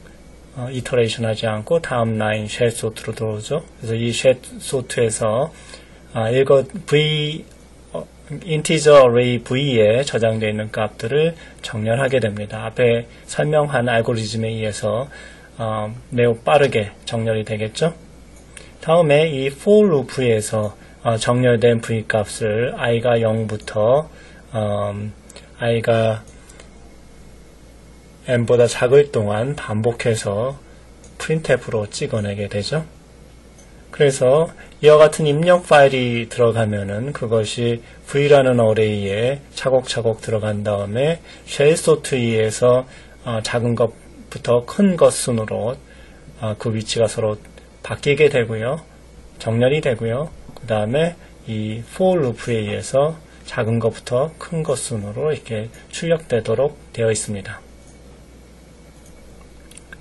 이터레이션 하지 않고 다음 라인 쉘 소트로 들어오죠. 그래서 이 쉘 소트에서 integer array V에 저장되어 있는 값들을 정렬하게 됩니다. 앞에 설명한 알고리즘에 의해서 매우 빠르게 정렬이 되겠죠. 다음에 이 for loop에서 정렬된 V 값을 i가 0부터 i가 n보다 작을 동안 반복해서 printf로 찍어내게 되죠. 그래서 이와 같은 입력 파일이 들어가면은 그것이 V라는 어레이에 차곡차곡 들어간 다음에 쉘 소트에서 작은 것부터 큰 것 순으로 그 위치가 서로 바뀌게 되고요. 정렬이 되고요. 그 다음에 이 for loop에 의해서 작은 것부터 큰 것 순으로 이렇게 출력되도록 되어 있습니다.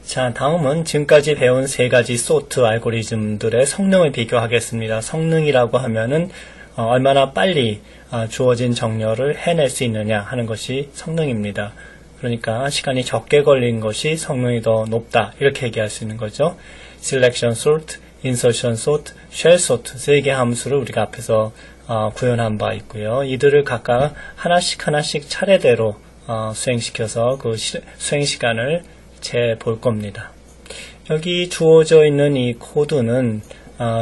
자, 다음은 지금까지 배운 세 가지 소트 알고리즘들의 성능을 비교하겠습니다. 성능이라고 하면은 얼마나 빨리 주어진 정렬을 해낼 수 있느냐 하는 것이 성능입니다. 그러니까 시간이 적게 걸린 것이 성능이 더 높다 이렇게 얘기할 수 있는 거죠. selection sort, insertion sort, shell sort 세 개 함수를 우리가 앞에서 구현한 바 있고요. 이들을 각각 하나씩 차례대로 수행시켜서 그 수행 시간을 재볼 겁니다. 여기 주어져 있는 이 코드는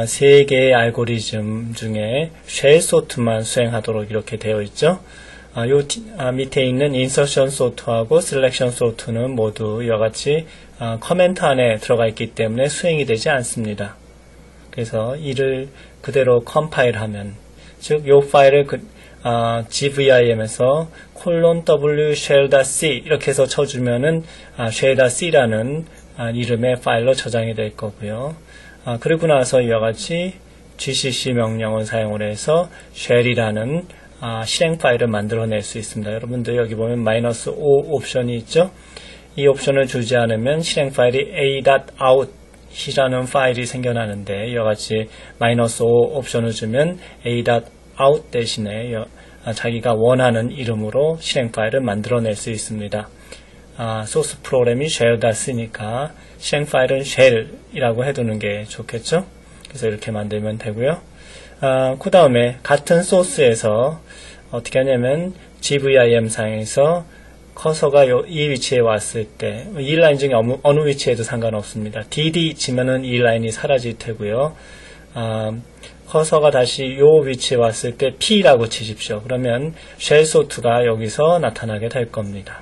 세 개의 알고리즘 중에 쉘 소트만 수행하도록 이렇게 되어 있죠. 밑에 있는 insertion sort하고 selection sort는 모두 이와 같이 커멘트 안에 들어가 있기 때문에 수행이 되지 않습니다. 그래서 이를 그대로 컴파일하면, 즉 이 파일을 gvim에서 w shell.c 이렇게 해서 쳐주면은 shell.c라는 이름의 파일로 저장이 될 거고요. 그리고 나서 이와 같이 gcc 명령을 사용을 해서 shell이라는 실행 파일을 만들어낼 수 있습니다. 여러분들 여기 보면 -5 옵션이 있죠. 이 옵션을 주지 않으면 실행 파일이 a.out 이라는 파일이 생겨나는데 이와 같이 -5 옵션을 주면 a.out 대신에 자기가 원하는 이름으로 실행 파일을 만들어낼 수 있습니다. 소스 프로그램이 shell.c니까 실행 파일은 shell이라고 해두는 게 좋겠죠. 그래서 이렇게 만들면 되고요. 그 다음에 같은 소스에서 어떻게 하냐면 gvim 상에서 커서가 이 위치에 왔을 때 이 라인 중에 어느 위치에도 상관없습니다. dd 치면은 이 라인이 사라질 테고요. 커서가 다시 이 위치에 왔을 때 P라고 치십시오. 그러면 쉘 소트가 여기서 나타나게 될 겁니다.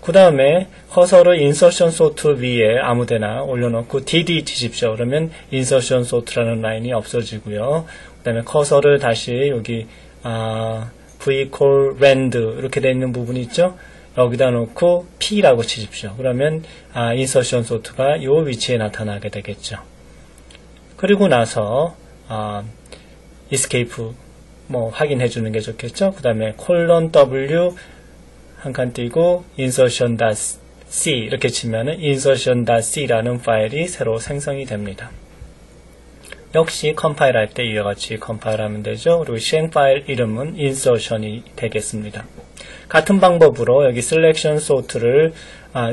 그 다음에 커서를 인서션 소트 위에 아무데나 올려놓고 DD 치십시오. 그러면 인서션 소트라는 라인이 없어지고요. 다음에 커서를 다시 여기 v call rand 이렇게 되어 있는 부분이 있죠. 여기다 놓고 P라고 치십시오. 그러면 인서션 소트가 이 위치에 나타나게 되겠죠. 그리고 나서 escape 뭐 확인해 주는 게 좋겠죠. 그 다음에 콜론 W 한 칸 띄고 insertion.c 이렇게 치면은 insertion.c라는 파일이 새로 생성이 됩니다. 역시 컴파일 할 때 이와 같이 컴파일 하면 되죠. 그리고 실행 파일 이름은 insertion이 되겠습니다. 같은 방법으로 여기 selection sort를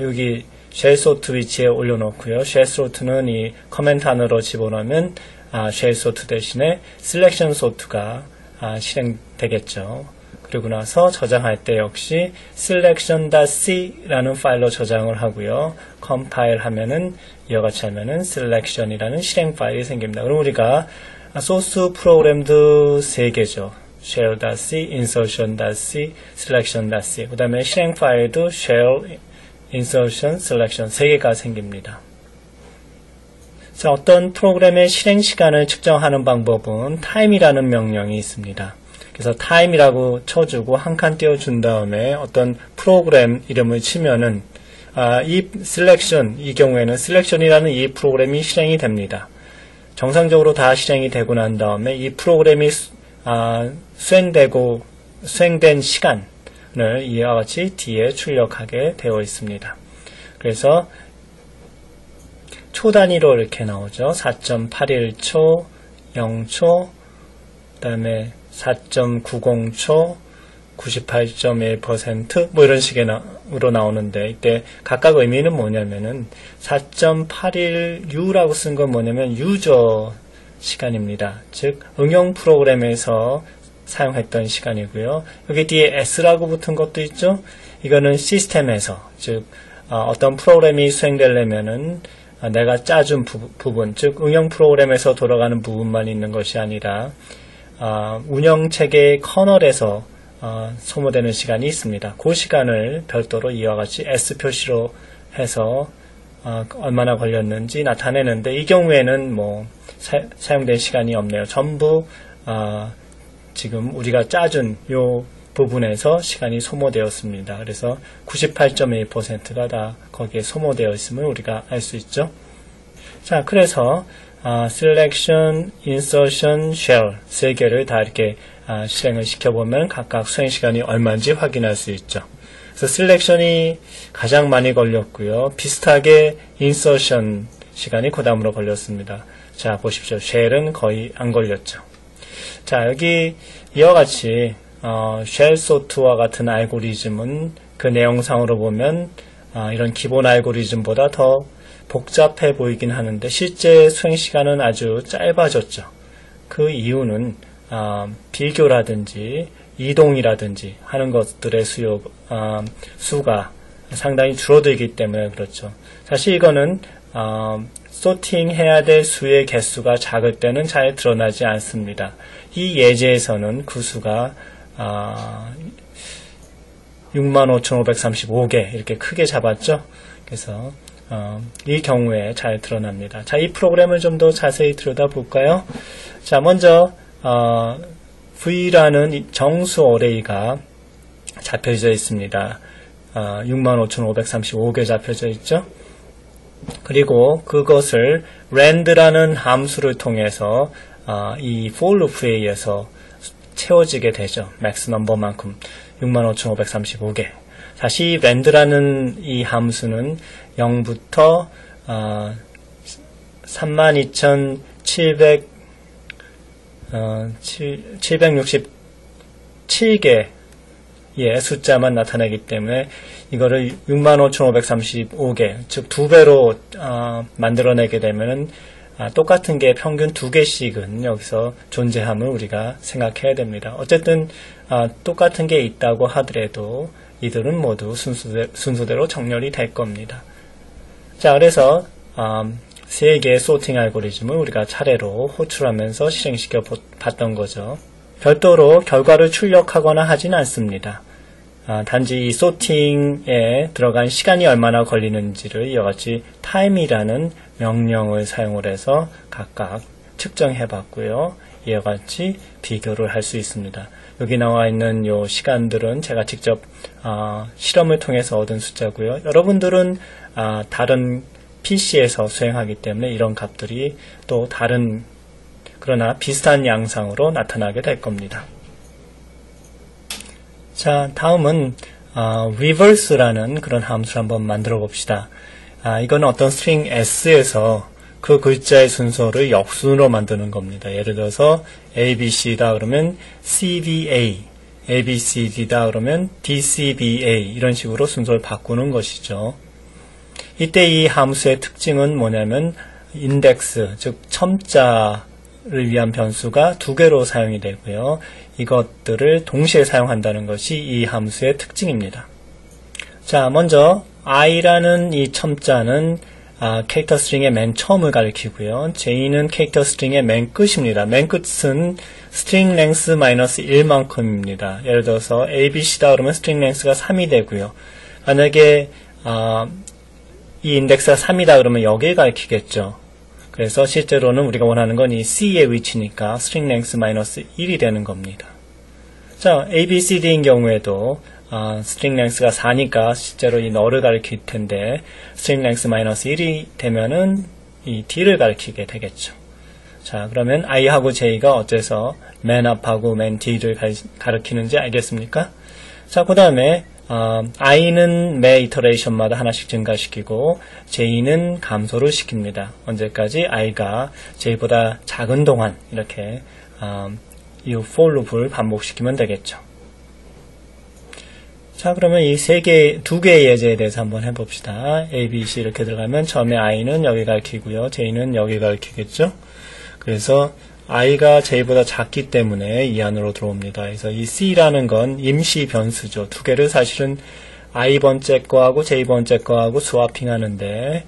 여기 shell sort 위치에 올려놓고요. shell sort는 이 커맨드 안으로 집어넣으면 shell sort 대신에 selection sort가 실행되겠죠. 그리고 나서 저장할 때 역시 selection.c라는 파일로 저장을 하고요. 컴파일 하면은 이와 같이 하면은 selection이라는 실행 파일이 생깁니다. 그럼 우리가 소스 프로그램도 3개죠. shell.c, insertion.c, selection.c. 그 다음에 실행 파일도 shell, insertion, selection 3개가 생깁니다. 자, 어떤 프로그램의 실행 시간을 측정하는 방법은 time이라는 명령이 있습니다. 그래서 time이라고 쳐주고 한 칸 띄워준 다음에 어떤 프로그램 이름을 치면은 이 selection, 이 경우에는 selection이라는 이 프로그램이 실행이 됩니다. 정상적으로 다 실행이 되고 난 다음에 이 프로그램이 수행된 시간을 이와 같이 뒤에 출력하게 되어 있습니다. 그래서 초 단위로 이렇게 나오죠. 4.81초, 0초, 그 다음에 4.90초, 98.1% 뭐 이런 식으로 나오는데 이때 각각 의미는 뭐냐면은 4.81U라고 쓴 건 뭐냐면 유저 시간입니다. 즉 응용 프로그램에서 사용했던 시간이고요. 여기 뒤에 S라고 붙은 것도 있죠. 이거는 시스템에서 즉 어떤 프로그램이 수행되려면은 내가 짜준 부분, 즉 응용 프로그램에서 돌아가는 부분만 있는 것이 아니라 운영체계의 커널에서 소모되는 시간이 있습니다. 그 시간을 별도로 이와 같이 S 표시로 해서 얼마나 걸렸는지 나타내는데 이 경우에는 뭐 사용된 시간이 없네요. 전부 지금 우리가 짜준 요 부분에서 시간이 소모되었습니다. 그래서 98.1%가 다 거기에 소모되어 있음을 우리가 알 수 있죠. 자, 그래서 selection, insertion, shell 3개를 다 이렇게 실행을 시켜보면 각각 수행 시간이 얼마인지 확인할 수 있죠. 그래서 selection이 가장 많이 걸렸고요. 비슷하게 insertion 시간이 그 다음으로 걸렸습니다. 자, 보십시오. shell은 거의 안 걸렸죠. 자, 여기 이와 같이 shell sort와 같은 알고리즘은 그 내용상으로 보면 이런 기본 알고리즘보다 더 복잡해 보이긴 하는데 실제 수행 시간은 아주 짧아졌죠. 그 이유는 비교라든지 이동이라든지 하는 것들의 수가 상당히 줄어들기 때문에 그렇죠. 사실 이거는 소팅해야 될 수의 개수가 작을 때는 잘 드러나지 않습니다. 이 예제에서는 그 수가 65,535개 이렇게 크게 잡았죠. 그래서 이 경우에 잘 드러납니다. 자, 이 프로그램을 좀 더 자세히 들여다볼까요? 자, 먼저 V라는 정수 어레이가 잡혀져 있습니다. 65,535개 잡혀져 있죠. 그리고 그것을 rand라는 함수를 통해서 이 for loop에 의해서 채워지게 되죠. 맥스 넘버만큼 65,535개. 다시 rand라는 이 함수는 0부터 32,767개의 숫자만 나타내기 때문에 이거를 65,535개, 즉 2배로 만들어내게 되면은 똑같은 게 평균 2개씩은 여기서 존재함을 우리가 생각해야 됩니다. 어쨌든 똑같은 게 있다고 하더라도 이들은 모두 순서대로 정렬이 될 겁니다. 자, 그래서 3개의 소팅 알고리즘을 우리가 차례로 호출하면서 실행시켜 봤던 거죠. 별도로 결과를 출력하거나 하진 않습니다. 단지 이 소팅에 들어간 시간이 얼마나 걸리는지를 이와 같이 time이라는 명령을 사용을 해서 각각 측정해 봤고요. 이와 같이 비교를 할 수 있습니다. 여기 나와 있는 요 시간들은 제가 직접 실험을 통해서 얻은 숫자고요. 여러분들은 다른 PC에서 수행하기 때문에 이런 값들이 또 다른 그러나 비슷한 양상으로 나타나게 될 겁니다. 자, 다음은 reverse라는 그런 함수를 한번 만들어 봅시다. 이건 어떤 스트링 S에서 그 글자의 순서를 역순으로 만드는 겁니다. 예를 들어서 ABC다 그러면 CBA, ABCD다 그러면 DCBA 이런 식으로 순서를 바꾸는 것이죠. 이때 이 함수의 특징은 뭐냐면 인덱스, 즉 첨자를 위한 변수가 두 개로 사용이 되고요. 이것들을 동시에 사용한다는 것이 이 함수의 특징입니다. 자, 먼저 i라는 이 첨자는 캐릭터 스트링의 맨 처음을 가리키고요. j는 캐릭터 스트링의 맨 끝입니다. 맨 끝은 스트링 랭스 마이너스 1만큼입니다. 예를 들어서 abc다 그러면 스트링 랭스가 3이 되고요. 만약에 이 인덱스가 3이다 그러면 여기를 가리키겠죠. 그래서 실제로는 우리가 원하는 건 이 c의 위치니까 스트링 랭스 마이너스 1이 되는 겁니다. 자, abcd인 경우에도 스트링 랭스가 4니까 실제로 이 너를 가리킬 텐데 스트링 랭스 마이너스 1이 되면은 이 d를 가리키게 되겠죠. 자, 그러면 i하고 j가 어째서 맨 앞하고 맨 뒤를 가리키는지 알겠습니까? 자, 그 다음에 i는 매 이터레이션마다 하나씩 증가시키고 j는 감소를 시킵니다. 언제까지 i가 j보다 작은 동안 이렇게 이 for loop을 반복시키면 되겠죠. 자, 그러면 이 두 개의 예제에 대해서 한번 해봅시다. A, B, C 이렇게 들어가면 처음에 i는 여기 가리키고요. j는 여기 가리키겠죠. 그래서 i가 j보다 작기 때문에 이 안으로 들어옵니다. 그래서 이 c라는 건 임시 변수죠. 두 개를 사실은 i번째 거하고 j번째 거하고 스와핑하는데,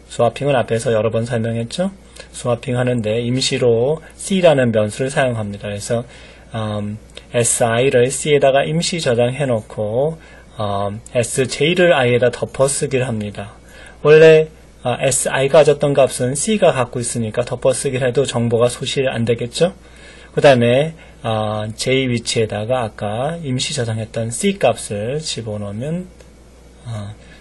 스와핑은 앞에서 여러 번 설명했죠. 스와핑하는데 임시로 c라는 변수를 사용합니다. 그래서 si를 c에다가 임시 저장해 놓고 sj를 i에다 덮어쓰기를 합니다. 원래 si가 가졌던 값은 c가 갖고 있으니까 덮어쓰기를 해도 정보가 소실 안 되겠죠. 그 다음에 j 위치에다가 아까 임시 저장했던 c 값을 집어넣으면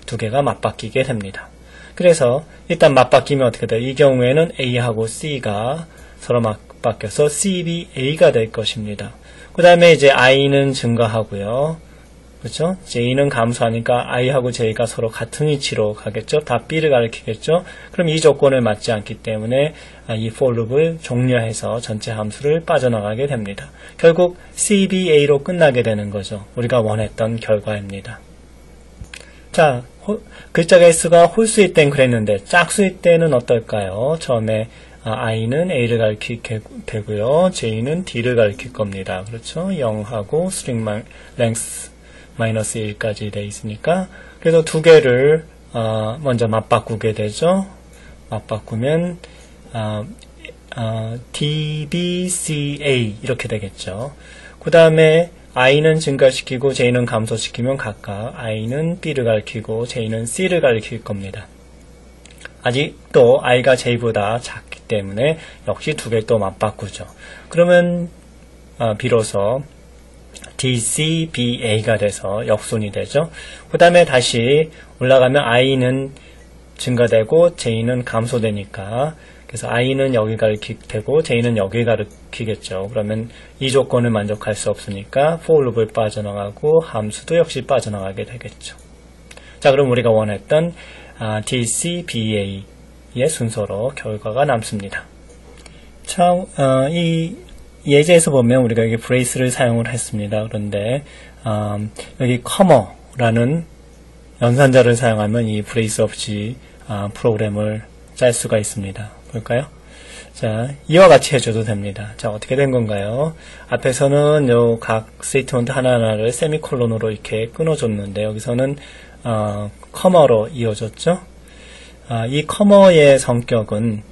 두 개가 맞바뀌게 됩니다. 그래서 일단 맞바뀌면 어떻게 돼요? 이 경우에는 a하고 c가 서로 맞바뀌어서 cba가 될 것입니다. 그 다음에 이제 i는 증가하고요. 그렇죠? j는 감소하니까 i하고 j가 서로 같은 위치로 가겠죠? 다 b를 가리키겠죠? 그럼 이 조건을 맞지 않기 때문에 이 for loop을 종료해서 전체 함수를 빠져나가게 됩니다. 결국 cba로 끝나게 되는 거죠. 우리가 원했던 결과입니다. 자, 글자가 S가 홀수일 땐 그랬는데 짝수일 때는 어떨까요? 처음에 i는 a를 가리키게 되고요. j는 d를 가리킬 겁니다. 그렇죠? 0하고 string length 마이너스 1까지 되어 있으니까. 그래서 두 개를 먼저 맞바꾸게 되죠. 맞바꾸면 dbca 이렇게 되겠죠. 그 다음에 i는 증가시키고 j는 감소시키면 각각 i는 b를 가리키고 j는 c를 가리킬 겁니다. 아직도 i가 j보다 작기 때문에 역시 두 개 또 맞바꾸죠. 그러면 비로소 DCBA가 돼서 역순이 되죠. 그 다음에 다시 올라가면 i는 증가되고 j는 감소되니까 그래서 i는 여기 가리키고 j는 여기 가리키겠죠. 그러면 이 조건을 만족할 수 없으니까 for loop을 빠져나가고 함수도 역시 빠져나가게 되겠죠. 자, 그럼 우리가 원했던 DCBA의 순서로 결과가 남습니다. 자, 이 예제에서 보면 우리가 여기 brace를 사용을 했습니다. 그런데 여기 comma라는 연산자를 사용하면 이 brace 없이 프로그램을 짤 수가 있습니다. 볼까요? 자, 이와 같이 해줘도 됩니다. 자, 어떻게 된 건가요? 앞에서는 요 각 스테이트먼트 하나하나를 세미콜론으로 이렇게 끊어줬는데 여기서는 커머로 이어졌죠. 이 커머의 성격은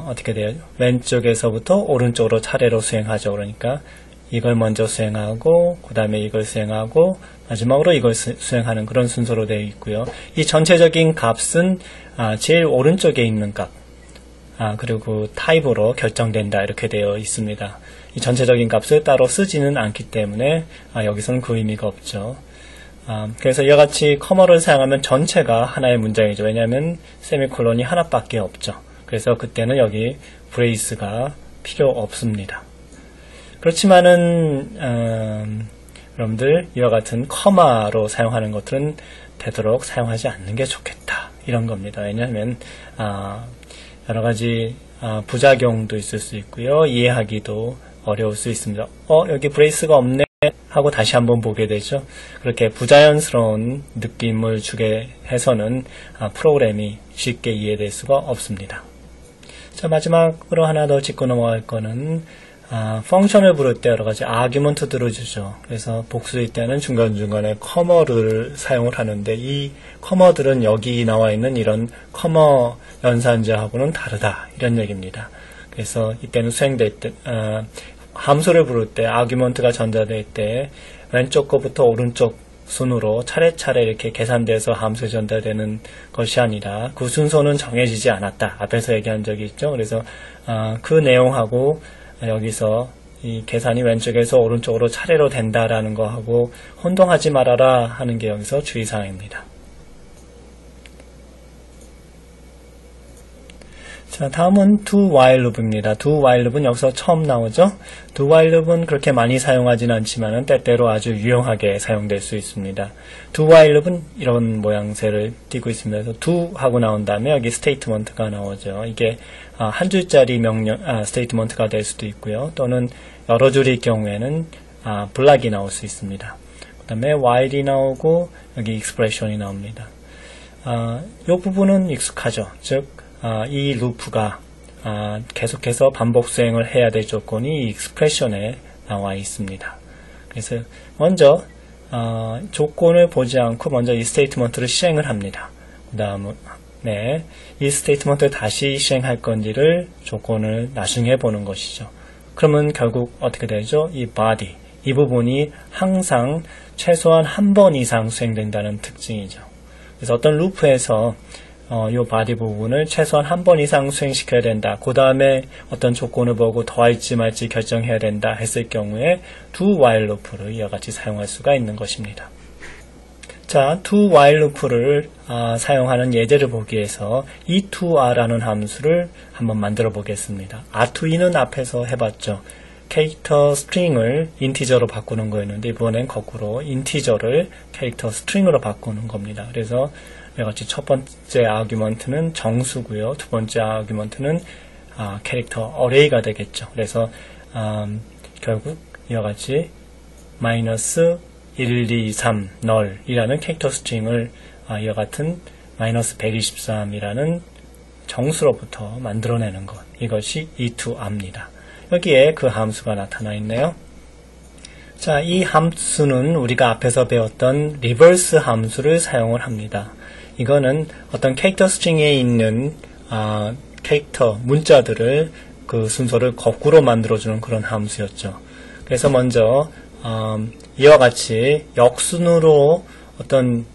어떻게 돼요? 왼쪽에서부터 오른쪽으로 차례로 수행하죠. 그러니까 이걸 먼저 수행하고 그 다음에 이걸 수행하고 마지막으로 이걸 수행하는 그런 순서로 되어 있고요. 이 전체적인 값은 제일 오른쪽에 있는 값 그리고 타입으로 결정된다 이렇게 되어 있습니다. 이 전체적인 값을 따로 쓰지는 않기 때문에 여기서는 그 의미가 없죠. 그래서 이와 같이 커머를 사용하면 전체가 하나의 문장이죠. 왜냐하면 세미콜론이 하나밖에 없죠. 그래서 그때는 여기 브레이스가 필요 없습니다. 그렇지만은 여러분들 이와 같은 커마로 사용하는 것들은 되도록 사용하지 않는 게 좋겠다 이런 겁니다. 왜냐하면 여러 가지 부작용도 있을 수 있고요. 이해하기도 어려울 수 있습니다. 여기 브레이스가 없네 하고 다시 한번 보게 되죠. 그렇게 부자연스러운 느낌을 주게 해서는 프로그램이 쉽게 이해될 수가 없습니다. 자, 마지막으로 하나 더 짚고 넘어갈 거는 펑션을 부를 때 여러 가지 아규먼트들을 주죠. 그래서 복수일 때는 중간중간에 커머를 사용을 하는데 이 커머들은 여기 나와 있는 이런 커머 연산자하고는 다르다 이런 얘기입니다. 그래서 이때는 수행될 때 함수를 부를 때 아규먼트가 전달될 때 왼쪽 거부터 오른쪽 순으로 차례차례 이렇게 계산돼서 함수에 전달되는 것이 아니라 그 순서는 정해지지 않았다. 앞에서 얘기한 적이 있죠. 그래서 그 내용하고 여기서 이 계산이 왼쪽에서 오른쪽으로 차례로 된다라는 거하고 혼동하지 말아라 하는 게 여기서 주의사항입니다. 자, 다음은 do while loop입니다. do while loop은 여기서 처음 나오죠. do while loop은 그렇게 많이 사용하지는 않지만 때때로 아주 유용하게 사용될 수 있습니다. do while loop은 이런 모양새를 띠고 있습니다. 그래서 do 하고 나온 다음에 여기 statement가 나오죠. 이게 한 줄짜리 명령 statement가 될 수도 있고요. 또는 여러 줄일 경우에는 블락이 나올 수 있습니다. 그 다음에 while이 나오고 여기 expression이 나옵니다. 이 부분은 익숙하죠. 즉 이 루프가 계속해서 반복 수행을 해야 될 조건이 이 익스프레션에 나와 있습니다. 그래서 먼저 조건을 보지 않고 먼저 이 스테이트먼트를 실행을 합니다. 그 다음에 이 스테이트먼트를 다시 실행할 건지를 조건을 나중에 보는 것이죠. 그러면 결국 어떻게 되죠? 이 body, 이 부분이 항상 최소한 한 번 이상 수행된다는 특징이죠. 그래서 어떤 루프에서 이 body 부분을 최소한 한 번 이상 수행시켜야 된다. 그 다음에 어떤 조건을 보고 더할지 말지 결정해야 된다 했을 경우에 do while loop를 이와 같이 사용할 수가 있는 것입니다. 자, do while loop를 사용하는 예제를 보기 위해서 e2r라는 함수를 한번 만들어 보겠습니다. r2e는 앞에서 해봤죠. 캐릭터 스트링을 인티저로 바꾸는 거였는데 이번엔 거꾸로 인티저를 캐릭터 스트링으로 바꾸는 겁니다. 그래서 이와 같이 첫 번째 아규먼트는 정수고요. 두 번째 아규먼트는 캐릭터 어레이가 되겠죠. 그래서 결국 이와 같이 마이너스 1, 2, 3, 널 이라는 캐릭터 스트링을 이와 같은 마이너스 123이라는 정수로부터 만들어내는 것. 이것이 e2r입니다. 여기에 그 함수가 나타나 있네요. 자, 이 함수는 우리가 앞에서 배웠던 리버스 함수를 사용을 합니다. 이거는 어떤 캐릭터 스트링에 있는 캐릭터 문자들을 그 순서를 거꾸로 만들어주는 그런 함수였죠. 그래서 먼저 이와 같이 역순으로 어떤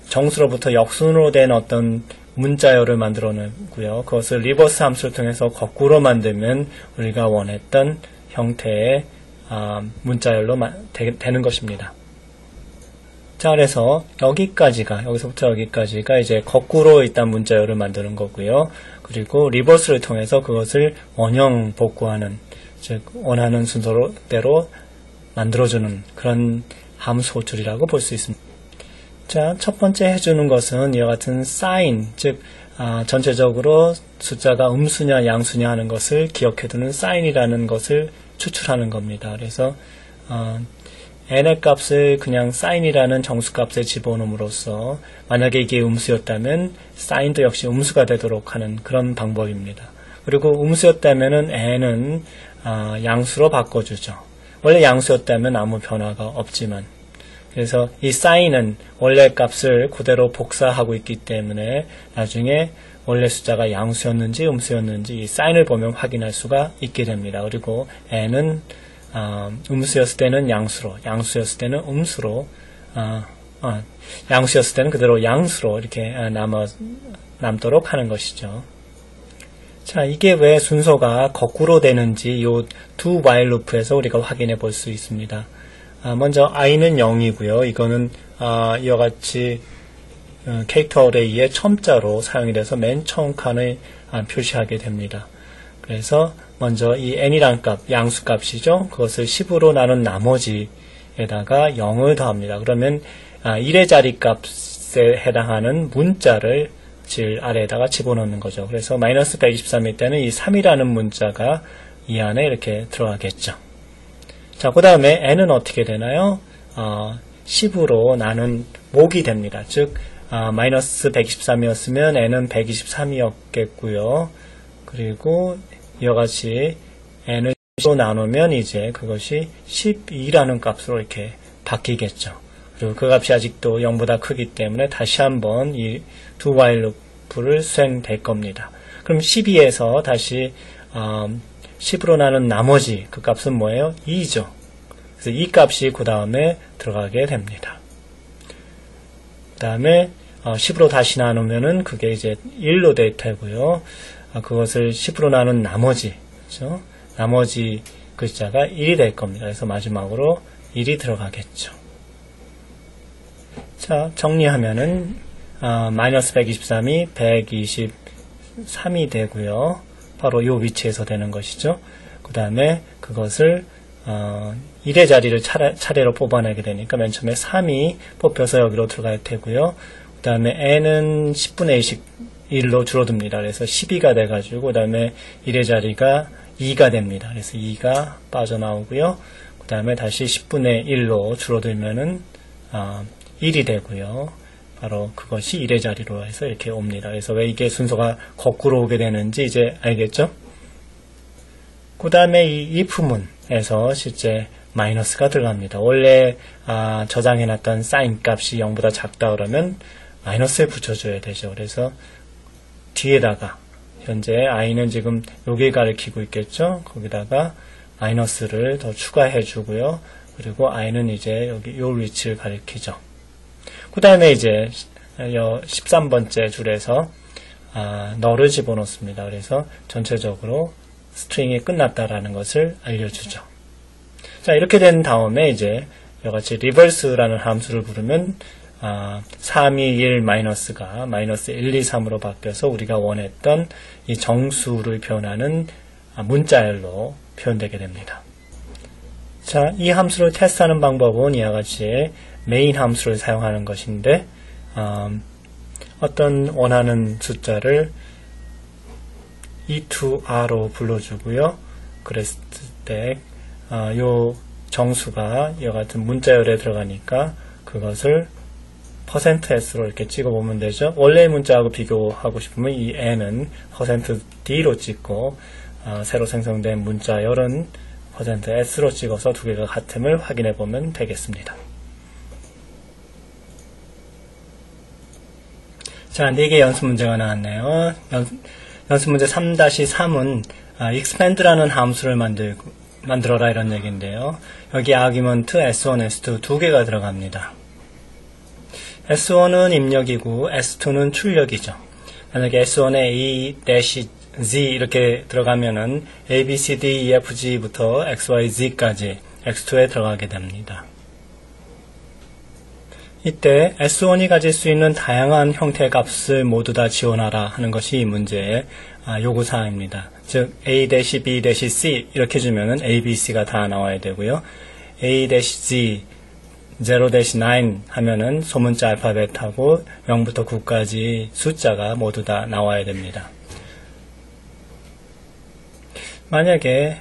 정수로부터 역순으로 된 어떤 문자열을 만들어내고요. 그것을 리버스 함수를 통해서 거꾸로 만들면 우리가 원했던 형태의 문자열로 되는 것입니다. 자, 그래서 여기서부터 여기까지가 이제 거꾸로 일단 문자열을 만드는 거고요. 그리고 리버스를 통해서 그것을 원형 복구하는, 즉 원하는 순서대로 만들어주는 그런 함수 호출이라고 볼 수 있습니다. 자, 첫 번째 해주는 것은 이와 같은 사인, 즉 전체적으로 숫자가 음수냐 양수냐 하는 것을 기억해두는 사인이라는 것을 추출하는 겁니다. 그래서 n의 값을 그냥 사인이라는 정수값에 집어넣음으로써 만약에 이게 음수였다면 사인도 역시 음수가 되도록 하는 그런 방법입니다. 그리고 음수였다면 n은 양수로 바꿔주죠. 원래 양수였다면 아무 변화가 없지만, 그래서 이 사인은 원래 값을 그대로 복사하고 있기 때문에 나중에 원래 숫자가 양수였는지 음수였는지 이 사인을 보면 확인할 수가 있게 됩니다. 그리고 n은 음수였을 때는 양수로, 양수였을 때는 음수로, 양수였을 때는 그대로 양수로 이렇게 남도록 하는 것이죠. 자, 이게 왜 순서가 거꾸로 되는지 요 두 while loop에서 우리가 확인해 볼 수 있습니다. 먼저 i는 0이고요. 이거는 이와 같이 캐릭터 어레이의 첨자로 사용이 돼서 맨 처음 칸을 표시하게 됩니다. 그래서 먼저 이 n이란 값, 양수값이죠. 그것을 10으로 나눈 나머지에다가 0을 더합니다. 그러면 1의 자리 값에 해당하는 문자를 아래에다가 집어넣는 거죠. 그래서 마이너스 123일 때는 이 3이라는 문자가 이 안에 이렇게 들어가겠죠. 자, 그 다음에 n은 어떻게 되나요? 10으로 나눈 목이 됩니다. 즉 마이너스 123이었으면 n은 123이었겠고요. 그리고 이와 같이 n을 10으로 나누면 이제 그것이 12라는 값으로 이렇게 바뀌겠죠. 그리고 그 값이 아직도 0보다 크기 때문에 다시 한번 이 두 while loop를 수행될 겁니다. 그럼 12에서 다시 10으로 나눈 나머지 그 값은 뭐예요? 2죠. 그래서 이 값이 그 다음에 들어가게 됩니다. 그 다음에 10으로 다시 나누면은 그게 이제 1로 될 테고요. 그것을 10으로 나눈 나머지, 그렇죠? 나머지 글자가 1이 될 겁니다. 그래서 마지막으로 1이 들어가겠죠. 자, 정리하면은 마이너스 123이 123이 되고요. 바로 이 위치에서 되는 것이죠. 그 다음에 그것을 1의 자리를 차례로 뽑아내게 되니까 맨 처음에 3이 뽑혀서 여기로 들어갈 테고요. 그 다음에 n은 10분의 1씩 1로 줄어듭니다. 그래서 12가 돼가지고 그 다음에 1의 자리가 2가 됩니다. 그래서 2가 빠져나오고요. 그 다음에 다시 10분의 1로 줄어들면은 1이 되고요. 바로 그것이 1의 자리로 해서 이렇게 옵니다. 그래서 왜 이게 순서가 거꾸로 오게 되는지 이제 알겠죠? 그 다음에 이 if문에서 실제 마이너스가 들어갑니다. 원래 저장해놨던 사인 값이 0보다 작다 그러면 마이너스에 붙여줘야 되죠. 그래서 뒤에다가 현재 i는 지금 여기 가리키고 있겠죠. 거기다가 마이너스를 더 추가해 주고요. 그리고 i는 이제 여기 요 위치를 가리키죠. 그 다음에 이제 13번째 줄에서 너를 집어넣습니다. 그래서 전체적으로 스트링이 끝났다라는 것을 알려주죠. 자, 이렇게 된 다음에 이제 이같이 리버스라는 함수를 부르면 3, 2, 1 마이너스가 마이너스 1, 2, 3으로 바뀌어서 우리가 원했던 이 정수를 표현하는 문자열로 표현되게 됩니다. 자, 이 함수를 테스트하는 방법은 이와 같이 메인 함수를 사용하는 것인데 어떤 원하는 숫자를 e2r로 불러주고요. 그랬을 때 요 정수가 이와 같은 문자열에 들어가니까 그것을 %s로 이렇게 찍어보면 되죠. 원래의 문자하고 비교하고 싶으면 이 n은 %d로 찍고 새로 생성된 문자열은 %s로 찍어서 두 개가 같음을 확인해 보면 되겠습니다. 자, 4개의 연습 문제가 나왔네요. 연습 문제 3-3은 expand라는 함수를 만들어라 이런 얘기인데요. 여기 아규먼트 s1, s2 두 개가 들어갑니다. s1은 입력이고 s2는 출력이죠. 만약에 s1에 a-z 이렇게 들어가면은 a, b, c, d, e, f, g부터 x, y, z까지 x2에 들어가게 됩니다. 이때 S1이 가질 수 있는 다양한 형태의 값을 모두 다 지원하라 하는 것이 이 문제의 요구사항입니다. 즉 A-B-C 이렇게 주면은 A, B, C가 다 나와야 되고요. A-Z 0-9 하면은 소문자 알파벳하고 0부터 9까지 숫자가 모두 다 나와야 됩니다. 만약에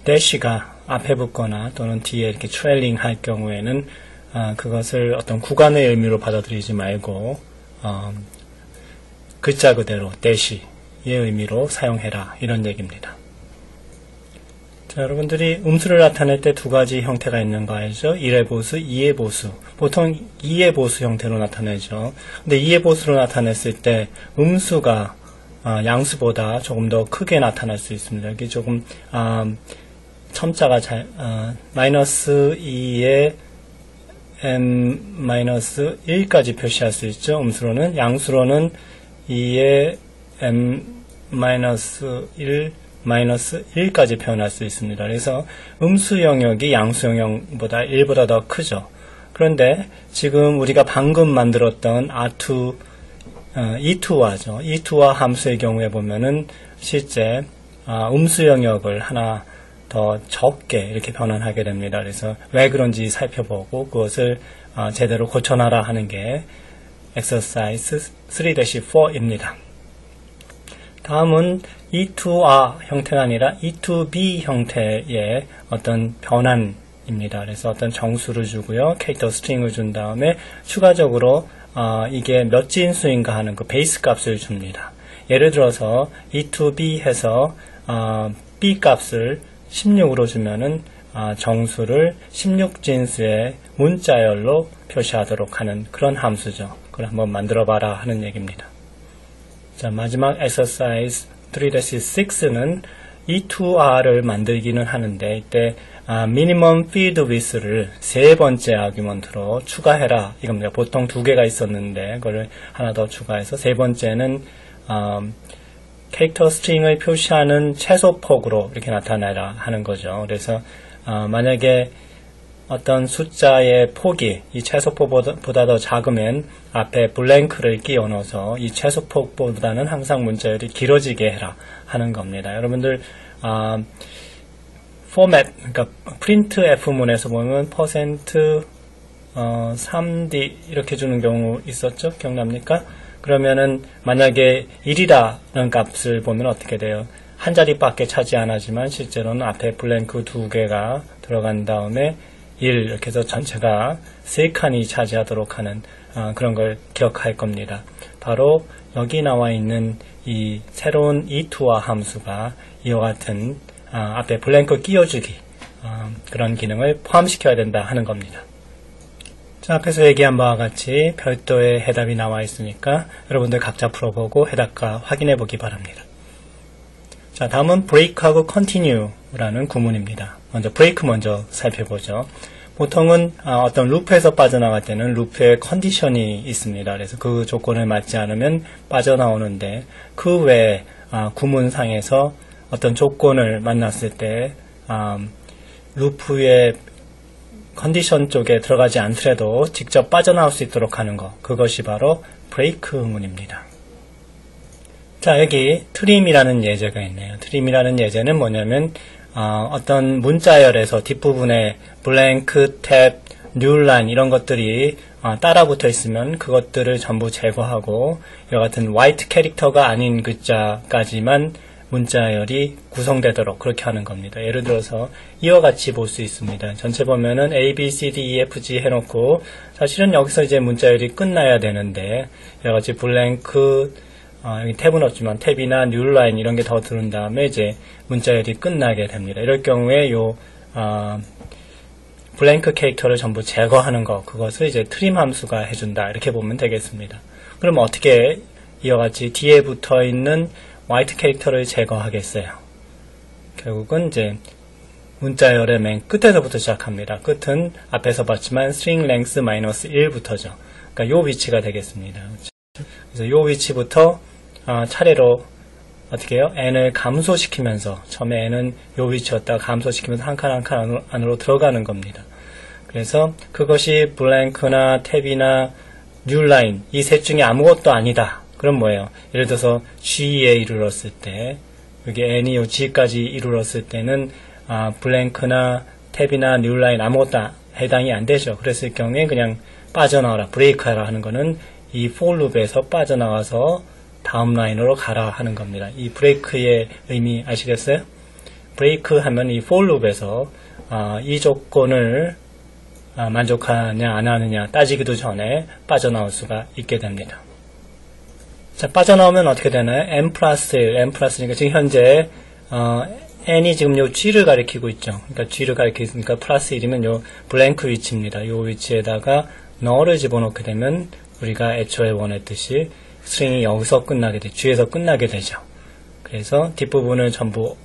대시가 앞에 붙거나 또는 뒤에 이렇게 트레일링 할 경우에는 그것을 어떤 구간의 의미로 받아들이지 말고 글자 그대로 대시의 의미로 사용해라 이런 얘기입니다. 자, 여러분들이 음수를 나타낼 때 두 가지 형태가 있는 거 알죠? 1의 보수, 2의 보수. 보통 2의 보수 형태로 나타내죠. 근데 2의 보수로 나타냈을 때 음수가 양수보다 조금 더 크게 나타날 수 있습니다. 여기 조금 첨자가 마이너스 2의 m-1까지 표시할 수 있죠. 음수로는. 양수로는 2의 -1, -1까지 표현할 수 있습니다. 그래서 음수 영역이 양수 영역보다 1보다 더 크죠. 그런데 지금 우리가 방금 만들었던 R2, E2화죠. E2화 함수의 경우에 보면은 실제 음수 영역을 하나 더 적게 이렇게 변환하게 됩니다. 그래서 왜 그런지 살펴보고 그것을 제대로 고쳐놔라 하는 게 exercise 3-4입니다. 다음은 E2R 형태가 아니라 E2B 형태의 어떤 변환입니다. 그래서 어떤 정수를 주고요. 캐릭터 스트링을 준 다음에 추가적으로 이게 몇 진수인가 하는 그 베이스 값을 줍니다. 예를 들어서 E2B 해서 B 값을 16으로 주면은 정수를 16진수의 문자열로 표시하도록 하는 그런 함수죠. 그걸 한번 만들어 봐라 하는 얘기입니다. 자, 마지막 exercise 3-6는 E2R을 만들기는 하는데 이때 minimum field width를 세 번째 아규먼트로 추가해라 이겁니다. 보통 두 개가 있었는데 그걸 하나 더 추가해서 세 번째는 캐릭터 스트링을 표시하는 최소폭으로 이렇게 나타내라 하는 거죠. 그래서 만약에 어떤 숫자의 폭이 이 최소폭보다 더 작으면 앞에 블랭크를 끼워 넣어서 이 최소폭보다는 항상 문자열이 길어지게 해라 하는 겁니다. 여러분들 포맷, 그러니까 프린트 F문에서 보면 %3D 이렇게 주는 경우 있었죠? 기억납니까? 그러면은 만약에 1이라는 값을 보면 어떻게 돼요? 한 자리밖에 차지 안 하지만 실제로는 앞에 블랭크 두 개가 들어간 다음에 1 이렇게 해서 전체가 3칸이 차지하도록 하는 그런 걸 기억할 겁니다. 바로 여기 나와 있는 이 새로운 E2화 함수가 이와 같은 앞에 블랭크 끼워주기 그런 기능을 포함시켜야 된다 하는 겁니다. 자, 앞에서 얘기한 바와 같이 별도의 해답이 나와 있으니까 여러분들 각자 풀어보고 해답과 확인해 보기 바랍니다. 자, 다음은 break하고 continue라는 구문입니다. 먼저 break 먼저 살펴보죠. 보통은 어떤 루프에서 빠져나갈 때는 루프에 컨디션이 있습니다. 그래서 그 조건을 맞지 않으면 빠져나오는데 그 외에 구문상에서 어떤 조건을 만났을 때 루프의 컨디션 쪽에 들어가지 않더라도 직접 빠져나올 수 있도록 하는 것, 그것이 바로 브레이크문입니다. 자, 여기 트림이라는 예제가 있네요. 트림이라는 예제는 뭐냐면 어떤 문자열에서 뒷부분에 블랭크, 탭, 뉴라인 이런 것들이 따라 붙어 있으면 그것들을 전부 제거하고 이와 같은 화이트 캐릭터가 아닌 글자까지만 문자열이 구성되도록 그렇게 하는 겁니다. 예를 들어서 이와 같이 볼 수 있습니다. 전체 보면은 A, B, C, D, E, F, G 해놓고 사실은 여기서 이제 문자열이 끝나야 되는데 여러 가지 블랭크, 여기 탭은 없지만 탭이나 뉴라인 이런 게 더 들은 다음에 이제 문자열이 끝나게 됩니다. 이럴 경우에 요 블랭크 캐릭터를 전부 제거하는 것, 그것을 이제 트림 함수가 해준다 이렇게 보면 되겠습니다. 그럼 어떻게 이와 같이 뒤에 붙어 있는 화이트 캐릭터를 제거하겠어요? 결국은 이제 문자열의 맨 끝에서부터 시작합니다. 끝은 앞에서 봤지만 string length -1부터죠. 그러니까 요 위치가 되겠습니다. 그래서 요 위치부터 차례로 어떻게 해요? n을 감소시키면서 처음에 n은 요 위치였다가 감소시키면서 한 칸 한 칸 안으로 들어가는 겁니다. 그래서 그것이 블랭크나 탭이나 뉴라인 이 셋 중에 아무것도 아니다. 그럼 뭐예요? 예를 들어서 G에 이르렀을 때 여기 n이 요 G까지 이르렀을 때는 블랭크나 탭이나 뉴라인 아무것도 해당이 안 되죠. 그랬을 경우에 그냥 빠져나와라, 브레이크하라 하는 거는 이 for 룹에서 빠져나와서 다음 라인으로 가라 하는 겁니다. 이 브레이크의 의미 아시겠어요? 브레이크 하면 이 for 룹에서 이 조건을 만족하냐 안 하느냐 따지기도 전에 빠져나올 수가 있게 됩니다. 자, 빠져나오면 어떻게 되나요? n 플러스 1, n 플러스 1이니까 지금 현재 n이 지금 요 G를 가리키고 있죠. 그러니까 G를 가리키니까 플러스 1이면 요 블랭크 위치입니다. 요 위치에다가 null을 집어넣게 되면 우리가 애초에 원했듯이 스트링이 여기서 끝나게 돼, G에서 끝나게 되죠. 그래서 뒷부분을 전부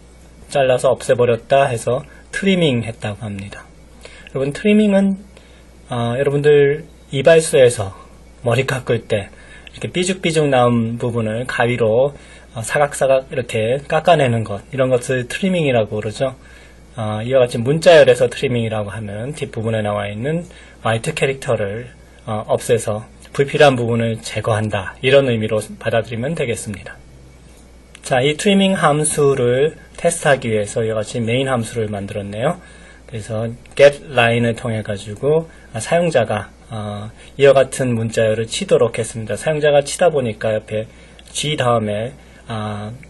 잘라서 없애버렸다 해서 트리밍 했다고 합니다. 여러분, 트리밍은 여러분들 이발소에서 머리 깎을 때 이렇게 삐죽삐죽 나온 부분을 가위로 사각사각 이렇게 깎아내는 것, 이런 것을 트리밍이라고 그러죠. 이와 같이 문자열에서 트리밍이라고 하면 뒷부분에 나와 있는 화이트 캐릭터를 없애서 불필요한 부분을 제거한다, 이런 의미로 받아들이면 되겠습니다. 자, 이 트리밍 함수를 테스트하기 위해서 이와 같이 메인 함수를 만들었네요. 그래서 getLine을 통해 가지고 사용자가 이와 같은 문자열을 치도록 했습니다. 사용자가 치다 보니까 옆에 G 다음에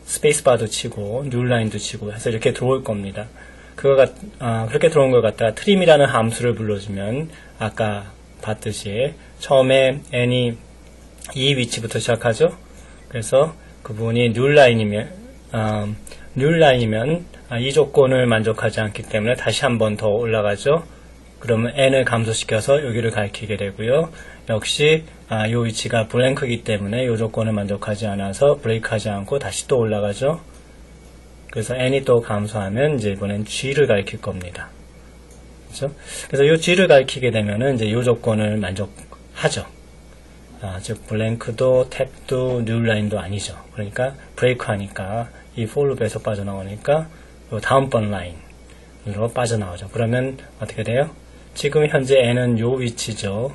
스페이스바도 치고 뉴라인도 치고 해서 이렇게 들어올 겁니다. 그렇게 들어온 걸 갖다가 trim이라는 함수를 불러주면 아까 봤듯이 처음에 n이 이 위치부터 시작하죠. 그래서 그 부분이 뉴라인이면 이 조건을 만족하지 않기 때문에 다시 한 번 더 올라가죠. 그러면 n을 감소시켜서 여기를 가리키게 되고요. 역시 이 위치가 블랭크이기 때문에 이 조건을 만족하지 않아서 브레이크하지 않고 다시 또 올라가죠. 그래서 n이 또 감소하면 이제 이번엔 g를 가리킬 겁니다. 그렇죠? 그래서 이 g를 가리키게 되면은 이제 이 조건을 만족하죠. 즉 블랭크도 탭도 뉴라인도 아니죠. 그러니까 브레이크 하니까 이 for loop에서 빠져나오니까 이 다음번 라인으로 빠져나오죠. 그러면 어떻게 돼요? 지금 현재 n은 요 위치죠.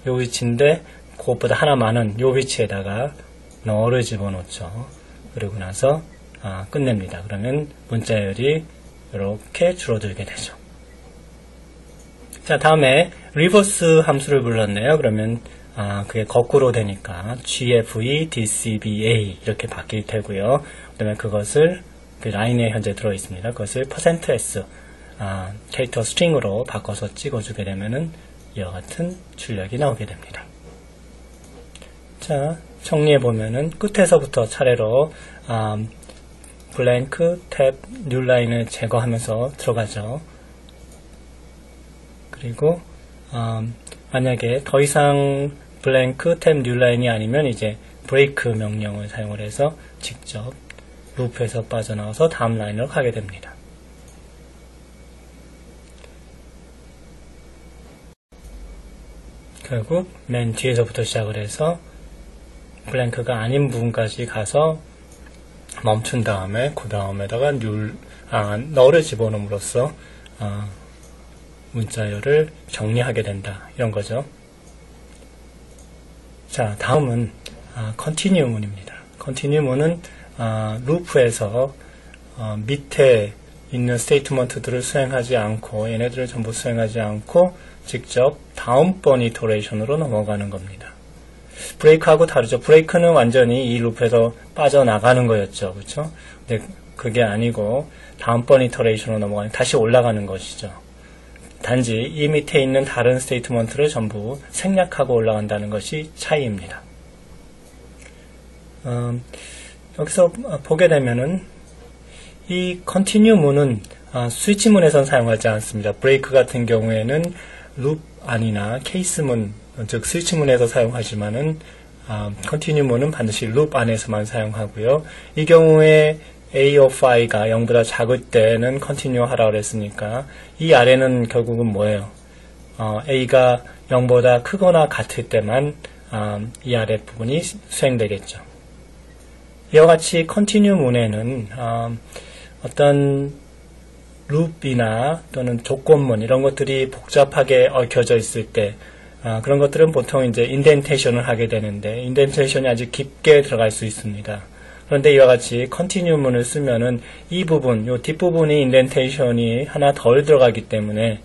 요 위치인데 그것보다 하나 많은 요 위치에다가 너를 집어넣죠. 그리고 나서 끝냅니다. 그러면 문자열이 이렇게 줄어들게 되죠. 자, 다음에 리버스 함수를 불렀네요. 그러면 그게 거꾸로 되니까 GFE, DCBA 이렇게 바뀔 테고요. 그 다음에 그것을 그 라인에 현재 들어있습니다. 그것을 %s 캐릭터 스트링으로 바꿔서 찍어주게 되면은 이와 같은 출력이 나오게 됩니다. 자, 정리해보면은 끝에서부터 차례로 블랭크, 탭, 뉴라인을 제거하면서 들어가죠. 그리고 만약에 더 이상 블랭크, 탭, 뉴라인이 아니면 이제 브레이크 명령을 사용을 해서 직접 루프에서 빠져나와서 다음 라인으로 가게 됩니다. 결국 맨 뒤에서부터 시작을 해서 블랭크가 아닌 부분까지 가서 멈춘 다음에 그 다음에다가 너를 집어넣음으로써 문자열을 정리하게 된다, 이런 거죠. 자, 다음은 continue문입니다. continue문은 루프에서 밑에 있는 스테이트먼트들을 수행하지 않고 얘네들을 전부 수행하지 않고 직접 다음번 이터레이션으로 넘어가는 겁니다. 브레이크하고 다르죠. 브레이크는 완전히 이 루프에서 빠져나가는 거였죠. 그렇죠? 근데 그게 아니고 다음번 이터레이션으로 넘어가는, 다시 올라가는 것이죠. 단지 이 밑에 있는 다른 스테이트먼트를 전부 생략하고 올라간다는 것이 차이입니다. 여기서 보게 되면은 이 continue문은 스위치문에선 사용하지 않습니다. 브레이크 같은 경우에는 룹 안이나 케이스문, 즉 스위치문에서 사용하지만은 continue문은 반드시 룹 안에서만 사용하고요. 이 경우에 A of i가 0보다 작을 때는 continue 하라고 그랬으니까 이 아래는 결국은 뭐예요? A가 0보다 크거나 같을 때만 이 아래 부분이 수행되겠죠. 이와 같이 continue 문에는 어떤 룹이나 또는 조건문 이런 것들이 복잡하게 얽혀져 있을 때 그런 것들은 보통 이제 인덴테이션을 하게 되는데 인덴테이션이 아주 깊게 들어갈 수 있습니다. 그런데 이와 같이 continue문을 쓰면은 이 부분, 요 뒷부분이 인덴테이션이 하나 덜 들어가기 때문에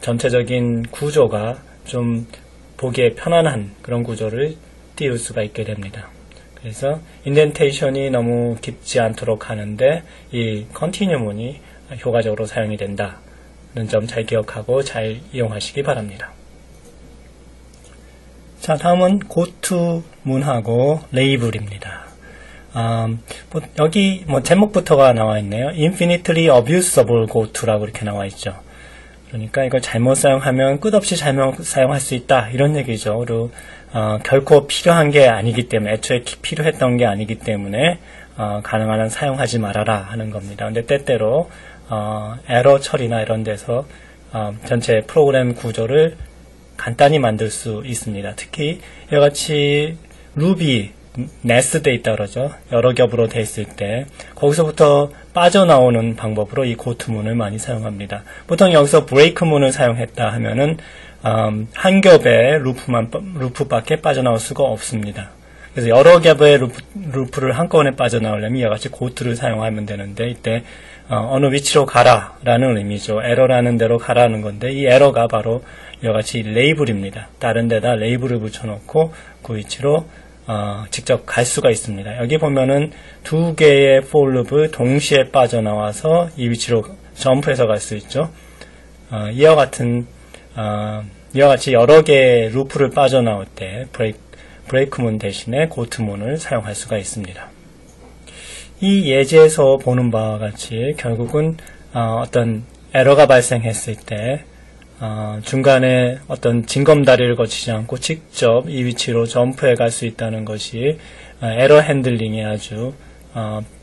전체적인 구조가 좀 보기에 편안한 그런 구조를 띄울 수가 있게 됩니다. 그래서 인덴테이션이 너무 깊지 않도록 하는데 이 continue문이 효과적으로 사용이 된다는 점 잘 기억하고 잘 이용하시기 바랍니다. 자, 다음은 goto 문하고 label입니다. 여기 제목부터가 나와 있네요. infinitely abusable goto라고 이렇게 나와 있죠. 그러니까 이걸 잘못 사용하면 끝없이 잘못 사용할 수 있다, 이런 얘기죠. 그리고 결코 필요한 게 아니기 때문에, 애초에 필요했던 게 아니기 때문에 가능한 한 사용하지 말아라 하는 겁니다. 근데 때때로 에러 처리나 이런 데서 전체 프로그램 구조를 간단히 만들 수 있습니다. 특히 이와 같이 룹이 네스트돼 있다 그러죠. 여러 겹으로 돼 있을 때 거기서부터 빠져나오는 방법으로 이 고트문을 많이 사용합니다. 보통 여기서 브레이크문을 사용했다 하면은 한 겹의 루프밖에 빠져나올 수가 없습니다. 그래서 여러 겹의 루프를 한꺼번에 빠져나오려면 이와 같이 고트를 사용하면 되는데 이때 어느 위치로 가라라는 의미죠. 에러라는 대로 가라는 건데 이 에러가 바로 이와 같이 레이블입니다. 다른 데다 레이블을 붙여놓고 그 위치로 직접 갈 수가 있습니다. 여기 보면은 두 개의 for loop을 동시에 빠져나와서 이 위치로 점프해서 갈 수 있죠. 이와 같이 여러 개의 루프를 빠져나올 때 브레이크문 대신에 고트문을 사용할 수가 있습니다. 이 예제에서 보는 바와 같이 결국은 어떤 에러가 발생했을 때 중간에 어떤 징검다리를 거치지 않고 직접 이 위치로 점프해 갈 수 있다는 것이 에러 핸들링에 아주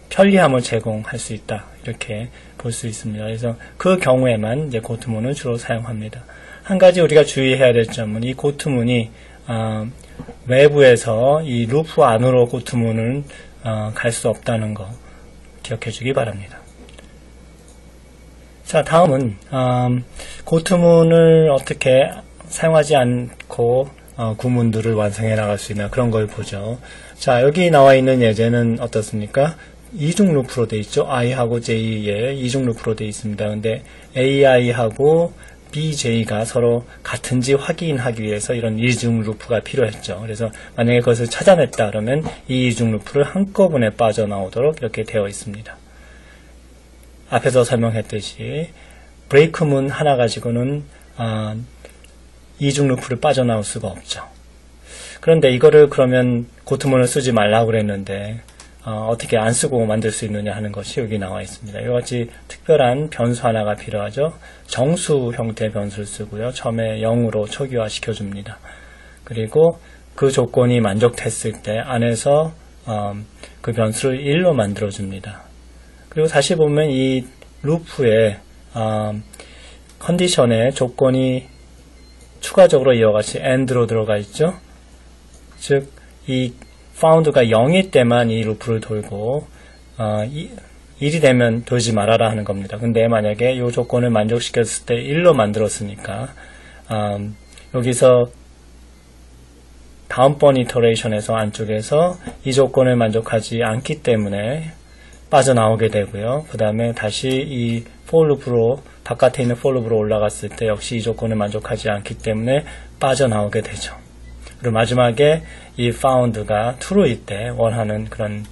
편리함을 제공할 수 있다 이렇게 볼 수 있습니다. 그래서 그 경우에만 이제 고트문을 주로 사용합니다. 한 가지 우리가 주의해야 될 점은 이 고트문이 외부에서 이 루프 안으로 고트문을 갈 수 없다는 거 기억해 주기 바랍니다. 자, 다음은 고트문을 어떻게 사용하지 않고 구문들을 완성해 나갈 수 있나 그런 걸 보죠. 자, 여기 나와 있는 예제는 어떻습니까? 이중 루프로 되어 있죠. i하고 j의 이중 루프로 되어 있습니다. 근데 ai하고 bj가 서로 같은지 확인하기 위해서 이런 이중 루프가 필요했죠. 그래서 만약에 그것을 찾아냈다 그러면 이 이중 루프를 한꺼번에 빠져나오도록 이렇게 되어 있습니다. 앞에서 설명했듯이 브레이크문 하나 가지고는 이중 루프를 빠져나올 수가 없죠. 그런데 이거를 그러면 고트문을 쓰지 말라고 그랬는데 어떻게 안 쓰고 만들 수 있느냐 하는 것이 여기 나와 있습니다. 이같이 특별한 변수 하나가 필요하죠. 정수 형태의 변수를 쓰고요. 처음에 0으로 초기화 시켜줍니다. 그리고 그 조건이 만족됐을 때 안에서 그 변수를 1로 만들어줍니다. 그리고 다시 보면 이 루프의 컨디션에 조건이 추가적으로 이와 같이 AND로 들어가 있죠. 즉, 이 found가 0일 때만 이 루프를 돌고 1이 되면 돌지 말아라 하는 겁니다. 근데 만약에 이 조건을 만족시켰을 때 1로 만들었으니까 여기서 다음번 이터레이션에서 안쪽에서 이 조건을 만족하지 않기 때문에 빠져나오게 되고요. 그 다음에 다시 이 for loop로 바깥에 있는 for loop로 올라갔을 때 역시 이 조건을 만족하지 않기 때문에 빠져나오게 되죠. 그리고 마지막에 이 found가 true일 때 원하는 그런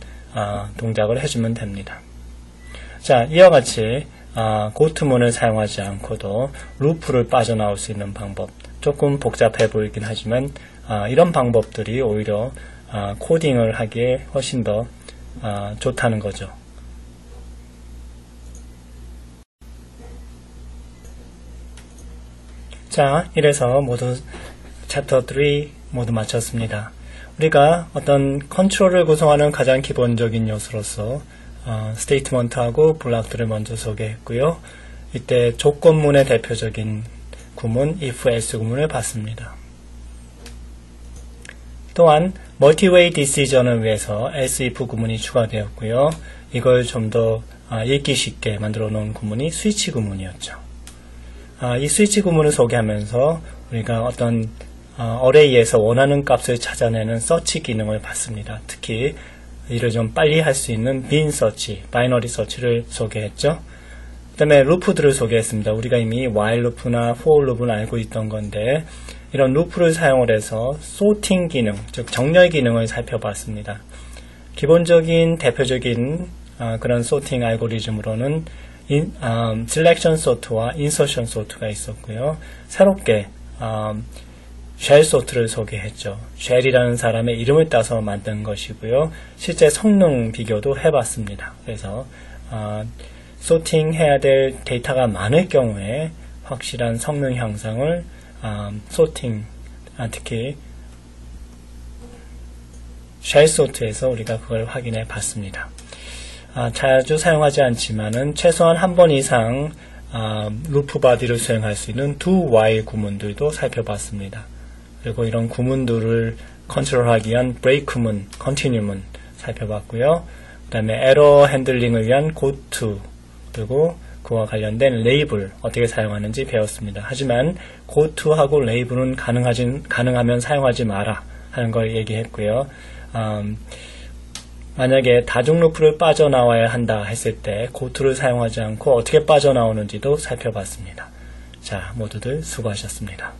동작을 해주면 됩니다. 자, 이와 같이 고트문을 사용하지 않고도 루프를 빠져나올 수 있는 방법, 조금 복잡해 보이긴 하지만 이런 방법들이 오히려 코딩을 하기에 훨씬 더 좋다는 거죠. 자, 이래서 모두 챕터 3 모두 마쳤습니다. 우리가 어떤 컨트롤을 구성하는 가장 기본적인 요소로서 스테이트먼트하고 블록들을 먼저 소개했고요. 이때 조건문의 대표적인 구문 if, else 구문을 봤습니다. 또한 멀티웨이 디시전을 위해서 else, if 구문이 추가되었고요. 이걸 좀 더 읽기 쉽게 만들어 놓은 구문이 스위치 구문이었죠. 이 스위치 구문을 소개하면서 우리가 어떤 어레이에서 원하는 값을 찾아내는 서치 기능을 봤습니다. 특히 이를 좀 빨리 할 수 있는 빈 서치, 바이너리 서치를 소개했죠. 그 다음에 루프들을 소개했습니다. 우리가 이미 while 루프나 for 루프는 알고 있던 건데 이런 루프를 사용을 해서 소팅 기능, 즉 정렬 기능을 살펴봤습니다. 기본적인 대표적인 그런 소팅 알고리즘으로는 selection sort와 insertion sort가 있었고요. 새롭게 쉘 소트를 소개했죠. 쉘이라는 사람의 이름을 따서 만든 것이고요. 실제 성능 비교도 해봤습니다. 그래서 소팅해야 될 데이터가 많을 경우에 확실한 성능 향상을 소팅, 특히 쉘 소트에서 우리가 그걸 확인해 봤습니다. 자주 사용하지 않지만은 최소한 한 번 이상 루프 바디를 수행할 수 있는 do while 구문들도 살펴봤습니다. 그리고 이런 구문들을 컨트롤하기 위한 브레이크문, 컨티뉴문 살펴봤고요. 그 다음에 에러 핸들링을 위한 고투, 그리고 그와 관련된 레이블 어떻게 사용하는지 배웠습니다. 하지만 고투하고 레이블은 가능하면 사용하지 마라 하는 걸 얘기했고요. 만약에 다중 루프를 빠져나와야 한다 했을 때 고투를 사용하지 않고 어떻게 빠져나오는지도 살펴봤습니다. 자, 모두들 수고하셨습니다.